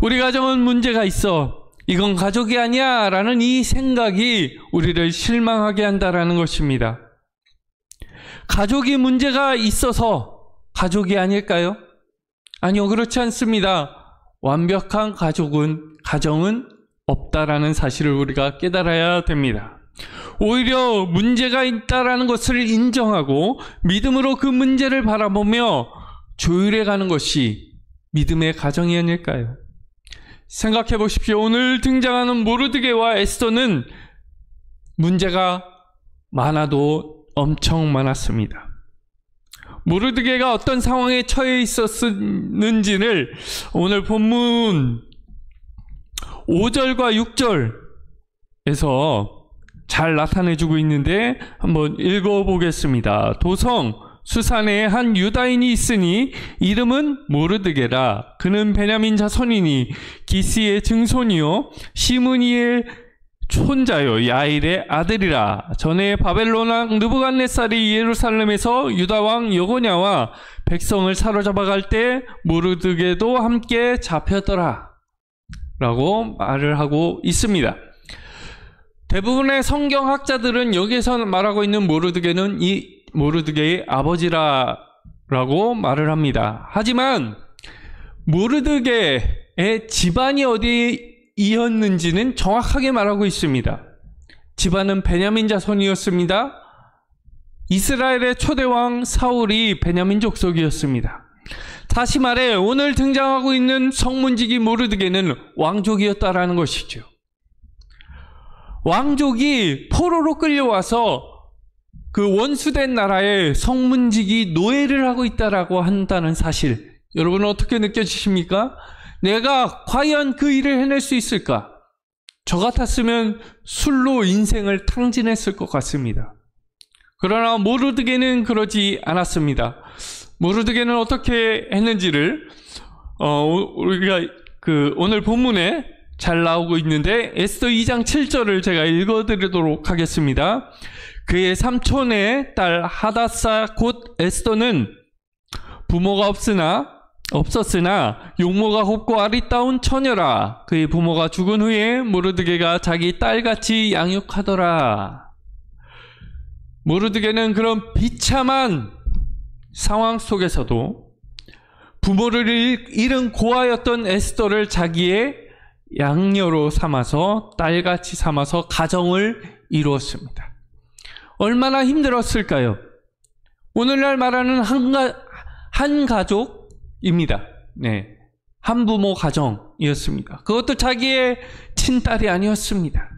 우리 가정은 문제가 있어. 이건 가족이 아니야 라는 이 생각이 우리를 실망하게 한다라는 것입니다. 가족이 문제가 있어서 가족이 아닐까요? 아니요, 그렇지 않습니다. 완벽한 가정은 없다라는 사실을 우리가 깨달아야 됩니다. 오히려 문제가 있다라는 것을 인정하고 믿음으로 그 문제를 바라보며 조율해 가는 것이 믿음의 가정이 아닐까요? 생각해 보십시오. 오늘 등장하는 모르드게와 에스더는 문제가 많아도 엄청 많았습니다. 모르드게가 어떤 상황에 처해 있었는지를 오늘 본문 5절과 6절에서 잘 나타내주고 있는데 한번 읽어보겠습니다. 도성 수산에 한 유다인이 있으니 이름은 모르드게라. 그는 베냐민 자손이니 기스의 증손이요 시므니의 촌자요 야일의 아들이라. 전에 바벨론 왕 느부갓네살이 예루살렘에서 유다 왕 여고냐와 백성을 사로잡아갈 때 모르드게도 함께 잡혔더라 라고 말을 하고 있습니다. 대부분의 성경학자들은 여기서 말하고 있는 모르드게는 이 모르드게의 아버지라고 말을 합니다. 하지만 모르드게의 집안이 어디이었는지는 정확하게 말하고 있습니다. 집안은 베냐민 자손이었습니다. 이스라엘의 초대왕 사울이 베냐민 족속이었습니다. 다시 말해 오늘 등장하고 있는 성문지기 모르드게는 왕족이었다라는 것이죠. 왕족이 포로로 끌려와서 그 원수된 나라의 성문지기 노예를 하고 있다라고 한다는 사실, 여러분은 어떻게 느껴지십니까? 내가 과연 그 일을 해낼 수 있을까? 저 같았으면 술로 인생을 탕진했을 것 같습니다. 그러나 모르드게는 그러지 않았습니다. 모르드게는 어떻게 했는지를 우리가 오늘 본문에 잘 나오고 있는데 에스더 2장 7절을 제가 읽어드리도록 하겠습니다. 그의 삼촌의 딸 하다사 곧 에스더는 부모가 없었으나 용모가 곱고 아리따운 처녀라. 그의 부모가 죽은 후에 모르드게가 자기 딸같이 양육하더라. 모르드게는 그런 비참한 상황 속에서도 부모를 잃은 고아였던 에스더를 자기의 양녀로 삼아서 딸같이 삼아서 가정을 이루었습니다. 얼마나 힘들었을까요? 오늘날 말하는 한 가족입니다. 네. 한부모 가정이었습니다. 그것도 자기의 친딸이 아니었습니다.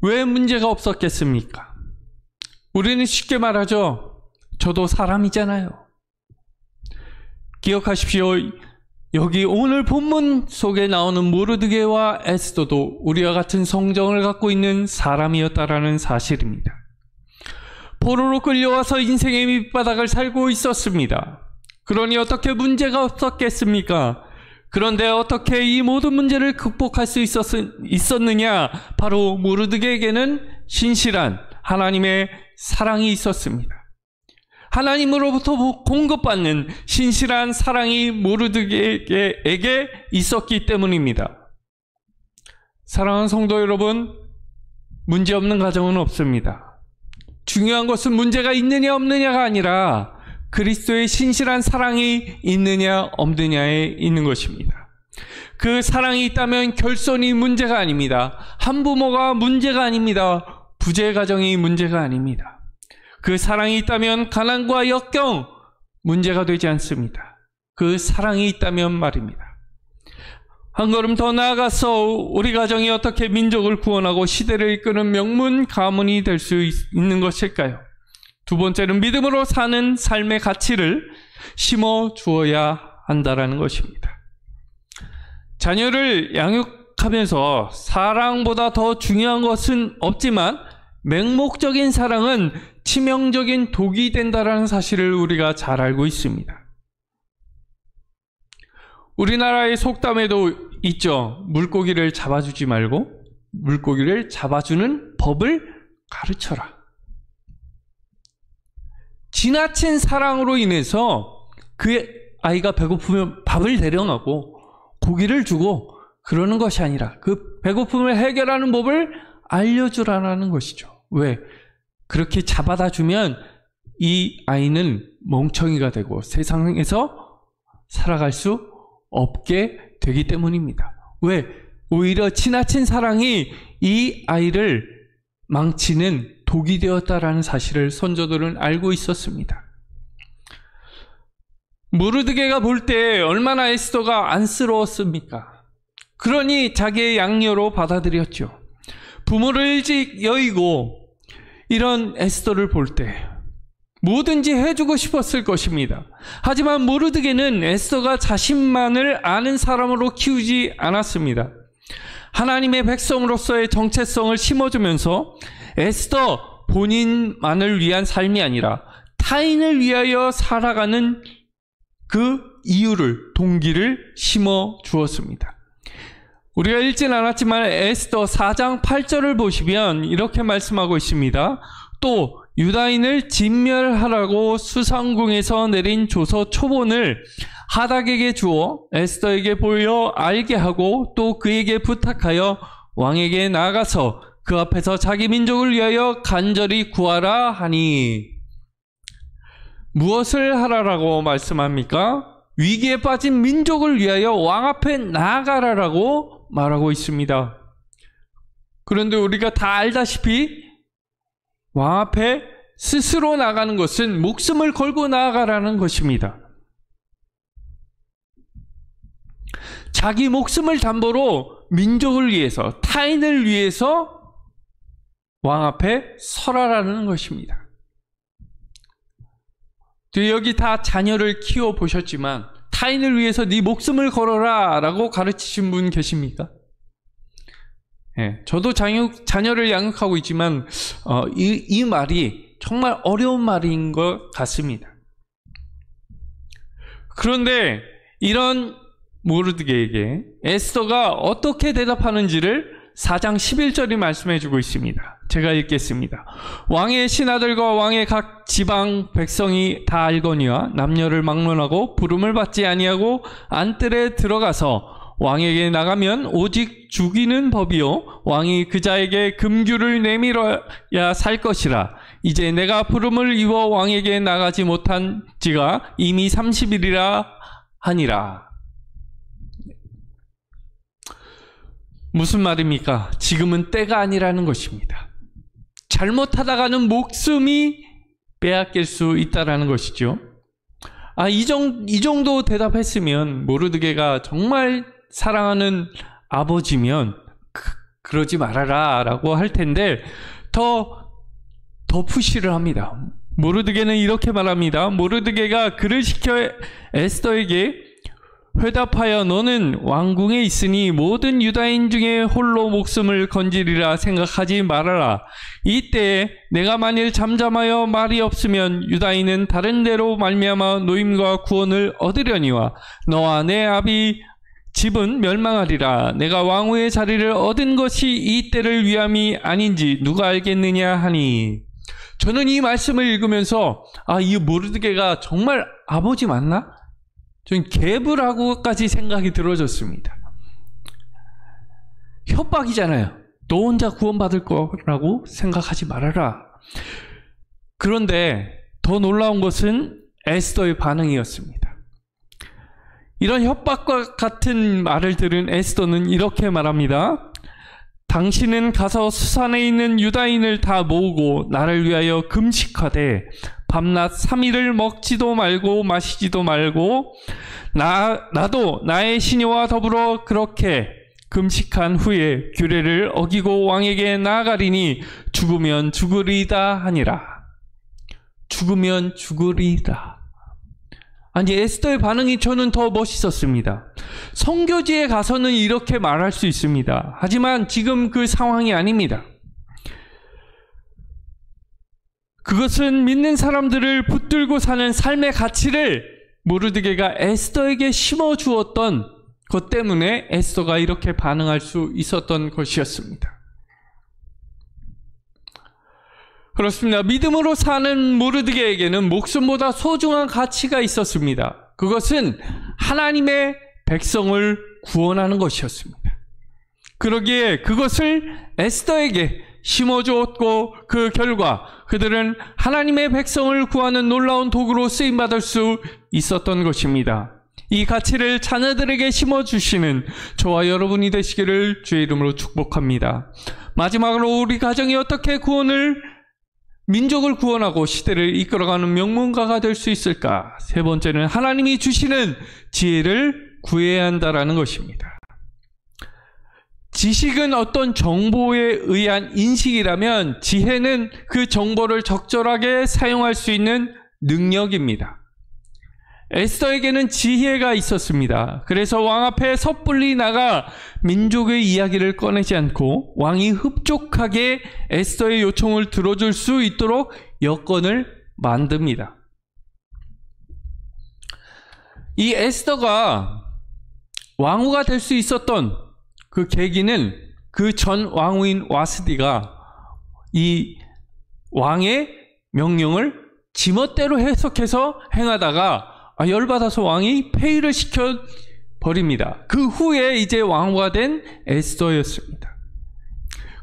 왜 문제가 없었겠습니까? 우리는 쉽게 말하죠. 저도 사람이잖아요. 기억하십시오. 여기 오늘 본문 속에 나오는 모르드게와 에스더도 우리와 같은 성정을 갖고 있는 사람이었다라는 사실입니다. 포로로 끌려와서 인생의 밑바닥을 살고 있었습니다. 그러니 어떻게 문제가 없었겠습니까? 그런데 어떻게 이 모든 문제를 극복할 수 있었느냐? 바로 모르드게에게는 신실한 하나님의 사랑이 있었습니다. 하나님으로부터 공급받는 신실한 사랑이 모르드게에게 있었기 때문입니다. 사랑하는 성도 여러분, 문제없는 가정은 없습니다. 중요한 것은 문제가 있느냐 없느냐가 아니라 그리스도의 신실한 사랑이 있느냐 없느냐에 있는 것입니다. 그 사랑이 있다면 결손이 문제가 아닙니다. 한부모가 문제가 아닙니다. 부재 가정이 문제가 아닙니다. 그 사랑이 있다면 가난과 역경 문제가 되지 않습니다. 그 사랑이 있다면 말입니다. 한 걸음 더 나아가서 우리 가정이 어떻게 민족을 구원하고 시대를 이끄는 명문 가문이 될 수 있는 것일까요? 두 번째는 믿음으로 사는 삶의 가치를 심어 주어야 한다라는 것입니다. 자녀를 양육하면서 사랑보다 더 중요한 것은 없지만 맹목적인 사랑은 치명적인 독이 된다라는 사실을 우리가 잘 알고 있습니다. 우리나라의 속담에도 있죠. 물고기를 잡아주지 말고 물고기를 잡아주는 법을 가르쳐라. 지나친 사랑으로 인해서 그 아이가 배고프면 밥을 대령하고 고기를 주고 그러는 것이 아니라 그 배고픔을 해결하는 법을 알려주라는 것이죠. 왜? 그렇게 잡아다 주면 이 아이는 멍청이가 되고 세상에서 살아갈 수 없게 되기 때문입니다. 왜? 오히려 지나친 사랑이 이 아이를 망치는 독이 되었다라는 사실을 선조들은 알고 있었습니다. 모르드게가 볼 때 얼마나 에스더가 안쓰러웠습니까? 그러니 자기의 양녀로 받아들였죠. 부모를 일찍 여의고 이런 에스더를 볼 때 뭐든지 해주고 싶었을 것입니다. 하지만 모르드게는 에스더가 자신만을 아는 사람으로 키우지 않았습니다. 하나님의 백성으로서의 정체성을 심어주면서 에스더 본인만을 위한 삶이 아니라 타인을 위하여 살아가는 그 이유를, 동기를 심어 주었습니다. 우리가 읽진 않았지만 에스더 4장 8절을 보시면 이렇게 말씀하고 있습니다. 또 유다인을 진멸하라고 수상궁에서 내린 조서 초본을 하닥에게 주어 에스더에게 보여 알게 하고 또 그에게 부탁하여 왕에게 나아가서 그 앞에서 자기 민족을 위하여 간절히 구하라 하니. 무엇을 하라라고 말씀합니까? 위기에 빠진 민족을 위하여 왕 앞에 나아가라라고 말하고 있습니다. 그런데 우리가 다 알다시피 왕 앞에 스스로 나가는 것은 목숨을 걸고 나아가라는 것입니다. 자기 목숨을 담보로 민족을 위해서, 타인을 위해서 왕 앞에 설하라는 것입니다. 여기 다 자녀를 키워보셨지만 타인을 위해서 네 목숨을 걸어라 라고 가르치신 분 계십니까? 네, 저도 자녀를 양육하고 있지만 이 말이 정말 어려운 말인 것 같습니다. 그런데 이런 모르드게에게 에스더가 어떻게 대답하는지를 4장 11절이 말씀해주고 있습니다. 제가 읽겠습니다. 왕의 신하들과 왕의 각 지방 백성이 다 알거니와 남녀를 막론하고 부름을 받지 아니하고 안뜰에 들어가서 왕에게 나가면 오직 죽이는 법이요 왕이 그자에게 금규를 내밀어야 살 것이라. 이제 내가 부름을 입어 왕에게 나가지 못한 지가 이미 30일이라 하니라. 무슨 말입니까? 지금은 때가 아니라는 것입니다. 잘못하다가는 목숨이 빼앗길 수 있다라는 것이죠. 이 정도 대답했으면 모르드게가 정말 사랑하는 아버지면 그러지 말아라 라고 할 텐데 더 푸시를 합니다. 모르드게는 이렇게 말합니다. 모르드게가 그를 시켜 에스더에게 회답하여 너는 왕궁에 있으니 모든 유다인 중에 홀로 목숨을 건지리라 생각하지 말아라. 이때에 내가 만일 잠잠하여 말이 없으면 유다인은 다른 데로 말미암아 노임과 구원을 얻으려니와 너와 내 아비 집은 멸망하리라. 내가 왕후의 자리를 얻은 것이 이 때를 위함이 아닌지 누가 알겠느냐 하니. 저는 이 말씀을 읽으면서 이 모르드게가 정말 아버지 맞나? 좀 개부라고까지 생각이 들어졌습니다. 협박이잖아요. 너 혼자 구원받을 거라고 생각하지 말아라. 그런데 더 놀라운 것은 에스더의 반응이었습니다. 이런 협박과 같은 말을 들은 에스더는 이렇게 말합니다. 당신은 가서 수산에 있는 유다인을 다 모으고 나를 위하여 금식하되 밤낮 3일을 먹지도 말고 마시지도 말고 나도 나의 시녀와 더불어 그렇게 금식한 후에 규례를 어기고 왕에게 나아가리니 죽으면 죽으리다 하니라. 죽으면 죽으리다. 아니, 에스더의 반응이 저는 더 멋있었습니다. 선교지에 가서는 이렇게 말할 수 있습니다. 하지만 지금 그 상황이 아닙니다. 그것은 믿는 사람들을 붙들고 사는 삶의 가치를 모르드게가 에스더에게 심어주었던 것 때문에 에스더가 이렇게 반응할 수 있었던 것이었습니다. 그렇습니다. 믿음으로 사는 모르드게에게는 목숨보다 소중한 가치가 있었습니다. 그것은 하나님의 백성을 구원하는 것이었습니다. 그러기에 그것을 에스더에게 심어주었고 그 결과 그들은 하나님의 백성을 구하는 놀라운 도구로 쓰임받을 수 있었던 것입니다. 이 가치를 자녀들에게 심어주시는 저와 여러분이 되시기를 주의 이름으로 축복합니다. 마지막으로 우리 가정이 어떻게 민족을 구원하고 시대를 이끌어가는 명문가가 될 수 있을까? 세 번째는 하나님이 주시는 지혜를 구해야 한다라는 것입니다. 지식은 어떤 정보에 의한 인식이라면 지혜는 그 정보를 적절하게 사용할 수 있는 능력입니다. 에스더에게는 지혜가 있었습니다. 그래서 왕 앞에 섣불리 나가 민족의 이야기를 꺼내지 않고 왕이 흡족하게 에스더의 요청을 들어줄 수 있도록 여건을 만듭니다. 이 에스더가 왕후가 될 수 있었던 그 계기는 그 전 왕후인 와스디가 이 왕의 명령을 지멋대로 해석해서 행하다가 열받아서 왕이 폐위를 시켜버립니다. 그 후에 이제 왕후가 된 에스더였습니다.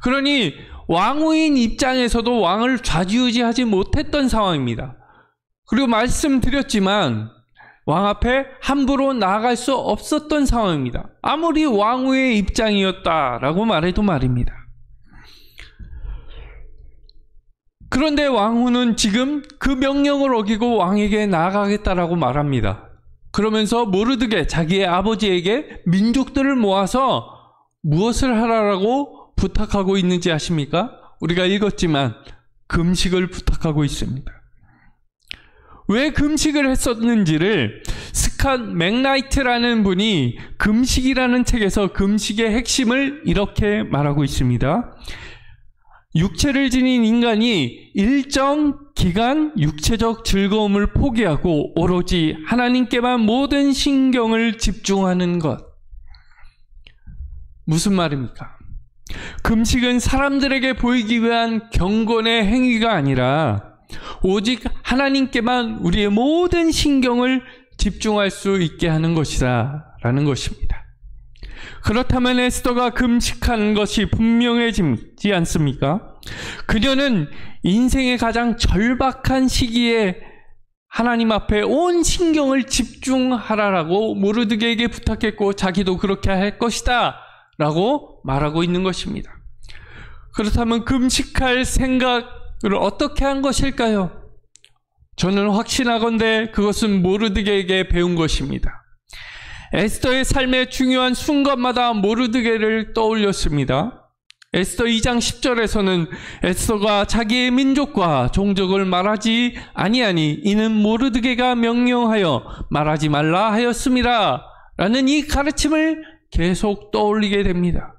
그러니 왕후인 입장에서도 왕을 좌지우지하지 못했던 상황입니다. 그리고 말씀드렸지만 왕 앞에 함부로 나아갈 수 없었던 상황입니다. 아무리 왕후의 입장이었다라고 말해도 말입니다. 그런데 왕후는 지금 그 명령을 어기고 왕에게 나아가겠다라고 말합니다. 그러면서 모르드게 자기의 아버지에게 민족들을 모아서 무엇을 하라고 부탁하고 있는지 아십니까? 우리가 읽었지만 금식을 부탁하고 있습니다. 왜 금식을 했었는지를 스캇 맥나이트라는 분이 금식이라는 책에서 금식의 핵심을 이렇게 말하고 있습니다. 육체를 지닌 인간이 일정 기간 육체적 즐거움을 포기하고 오로지 하나님께만 모든 신경을 집중하는 것. 무슨 말입니까? 금식은 사람들에게 보이기 위한 경건의 행위가 아니라 오직 하나님께만 우리의 모든 신경을 집중할 수 있게 하는 것이다 라는 것입니다. 그렇다면 에스더가 금식한 것이 분명해지지 않습니까? 그녀는 인생의 가장 절박한 시기에 하나님 앞에 온 신경을 집중하라라고 모르드게에게 부탁했고 자기도 그렇게 할 것이다 라고 말하고 있는 것입니다. 그렇다면 금식할 생각을 어떻게 한 것일까요? 저는 확신하건대 그것은 모르드게에게 배운 것입니다. 에스더의 삶의 중요한 순간마다 모르드게를 떠올렸습니다. 에스더 2장 10절에서는 에스더가 자기의 민족과 종족을 말하지 아니하니 이는 모르드게가 명령하여 말하지 말라 하였습니다. 라는 이 가르침을 계속 떠올리게 됩니다.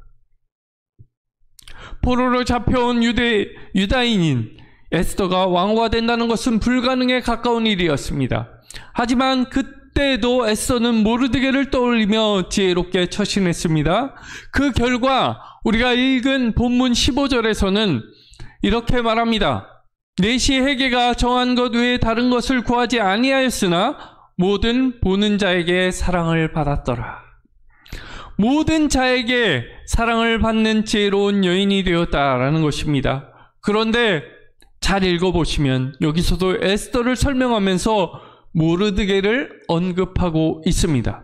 포로로 잡혀온 유다인인 에스더가 왕후가 된다는 것은 불가능에 가까운 일이었습니다. 하지만 그때도 에스더는 모르드게를 떠올리며 지혜롭게 처신했습니다. 그 결과 우리가 읽은 본문 15절에서는 이렇게 말합니다. 내시 회개가 정한 것 외에 다른 것을 구하지 아니하였으나 모든 보는 자에게 사랑을 받았더라. 모든 자에게 사랑을 받는 지혜로운 여인이 되었다라는 것입니다. 그런데 잘 읽어보시면 여기서도 에스더를 설명하면서 모르드게를 언급하고 있습니다.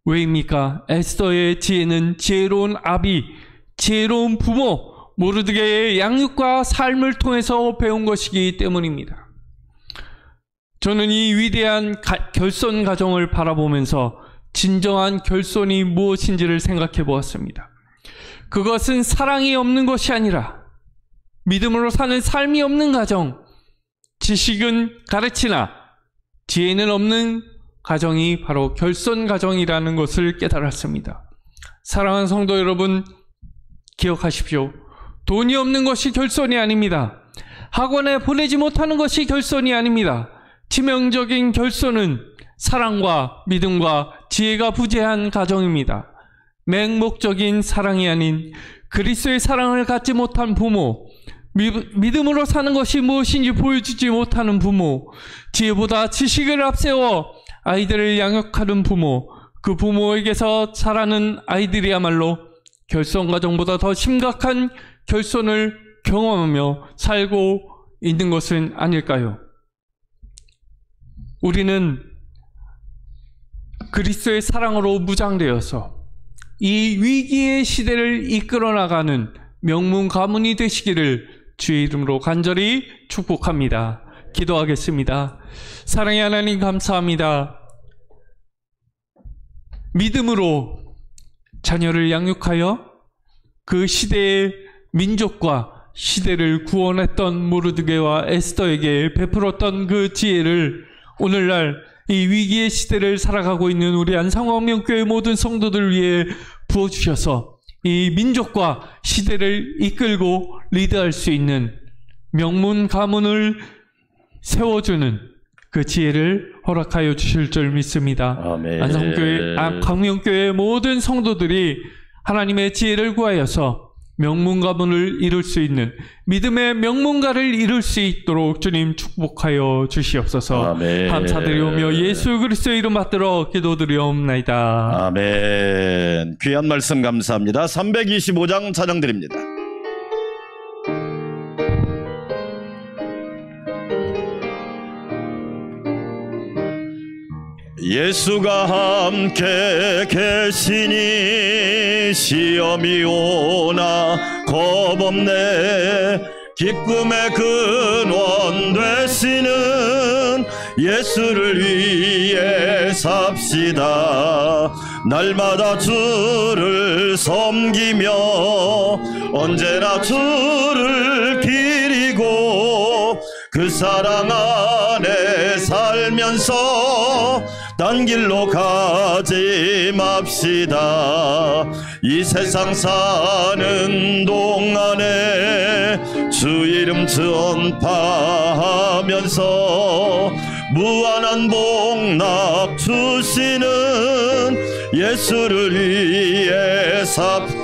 왜입니까? 에스더의 지혜는 지혜로운 아비, 지혜로운 부모, 모르드게의 양육과 삶을 통해서 배운 것이기 때문입니다. 저는 이 위대한 결손 가정을 바라보면서 진정한 결손이 무엇인지를 생각해 보았습니다. 그것은 사랑이 없는 것이 아니라 믿음으로 사는 삶이 없는 가정, 지식은 가르치나 지혜는 없는 가정이 바로 결손 가정이라는 것을 깨달았습니다. 사랑하는 성도 여러분, 기억하십시오. 돈이 없는 것이 결손이 아닙니다. 학원에 보내지 못하는 것이 결손이 아닙니다. 치명적인 결손은 사랑과 믿음과 지혜가 부재한 가정입니다. 맹목적인 사랑이 아닌 그리스도의 사랑을 갖지 못한 부모, 믿음으로 사는 것이 무엇인지 보여주지 못하는 부모, 지혜보다 지식을 앞세워 아이들을 양육하는 부모, 그 부모에게서 자라는 아이들이야말로 결손 가정보다 더 심각한 결손을 경험하며 살고 있는 것은 아닐까요? 우리는 그리스도의 사랑으로 무장되어서 이 위기의 시대를 이끌어 나가는 명문 가문이 되시기를 주의 이름으로 간절히 축복합니다. 기도하겠습니다. 사랑의 하나님 감사합니다. 믿음으로 자녀를 양육하여 그 시대의 민족과 시대를 구원했던 모르드게와 에스더에게 베풀었던 그 지혜를 오늘날 이 위기의 시대를 살아가고 있는 우리 안상화명교회 모든 성도들 위해 부어주셔서 이 민족과 시대를 이끌고 리드할 수 있는 명문 가문을 세워주는 그 지혜를 허락하여 주실 줄 믿습니다. 아멘. 안성교회, 광명교회 모든 성도들이 하나님의 지혜를 구하여서 명문 가문을 이룰 수 있는 믿음의 명문가를 이룰 수 있도록 주님 축복하여 주시옵소서. 아멘. 감사드리오며 예수 그리스도의 이름 받들어 기도드리옵나이다. 아멘. 귀한 말씀 감사합니다. 325장 찬양 드립니다. 예수가 함께 계시니 시험이 오나 겁없네. 기쁨의 근원 되시는 예수를 위해 삽시다. 날마다 주를 섬기며 언제나 주를 기리고 그 사랑 안에 살면서 딴 길로 가지 맙시다. 이 세상 사는 동안에 주 이름 전파하면서 무한한 복락 주시는 예수를 위해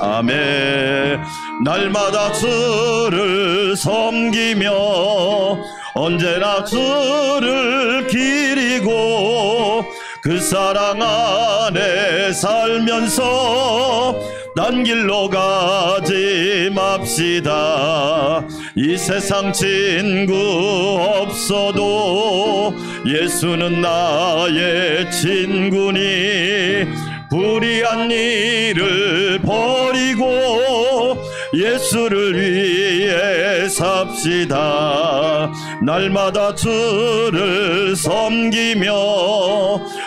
아멘. 날마다 주를 섬기며 언제나 주를 기리고 그 사랑 안에 살면서 딴 길로 가지 맙시다. 이 세상 친구 없어도 예수는 나의 친구니 불의한 일을 버리고 예수를 위해 삽시다. 날마다 주를 섬기며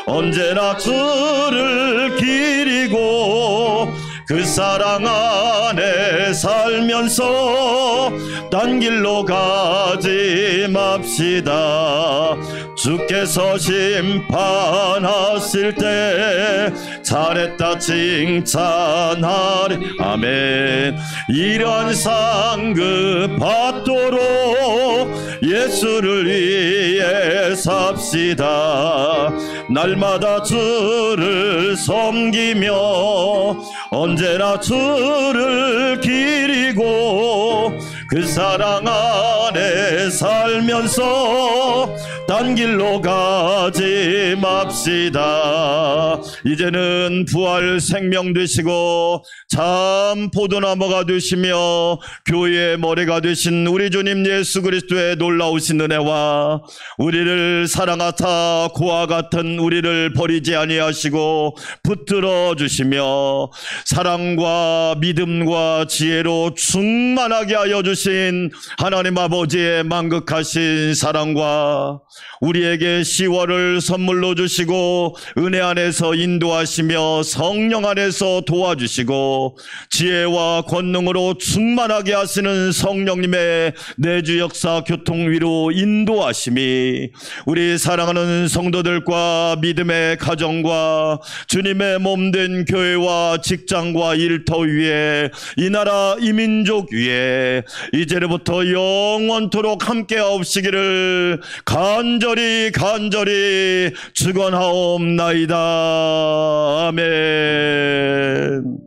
언제나 주를 기리고 그 사랑 안에 살면서 딴 길로 가지 맙시다. 주께서 심판하실 때 잘했다 칭찬하리. 아멘. 이런 상급 받도록 예수를 위해 삽시다. 날마다 주를 섬기며 언제나 주를 기리고 그 사랑 안에 살면서 딴 길로 가지 맙시다. 이제는 부활 생명 되시고 참 포도나무가 되시며 교회의 머리가 되신 우리 주님 예수 그리스도의 놀라우신 은혜와 우리를 사랑하사 고와 같은 우리를 버리지 아니하시고 붙들어 주시며 사랑과 믿음과 지혜로 충만하게 하여 주신 하나님 아버지의 만극하신 사랑과 우리에게 10월을 선물로 주시고 은혜 안에서 인도하시며 성령 안에서 도와주시고 지혜와 권능으로 충만하게 하시는 성령님의 내주 역사 교통 위로 인도하심이 우리 사랑하는 성도들과 믿음의 가정과 주님의 몸된 교회와 직장과 일터 위에 이 나라 이 민족 위에 이제부터 영원토록 함께 하옵시기를 간절히 축원하옵나이다. 아멘.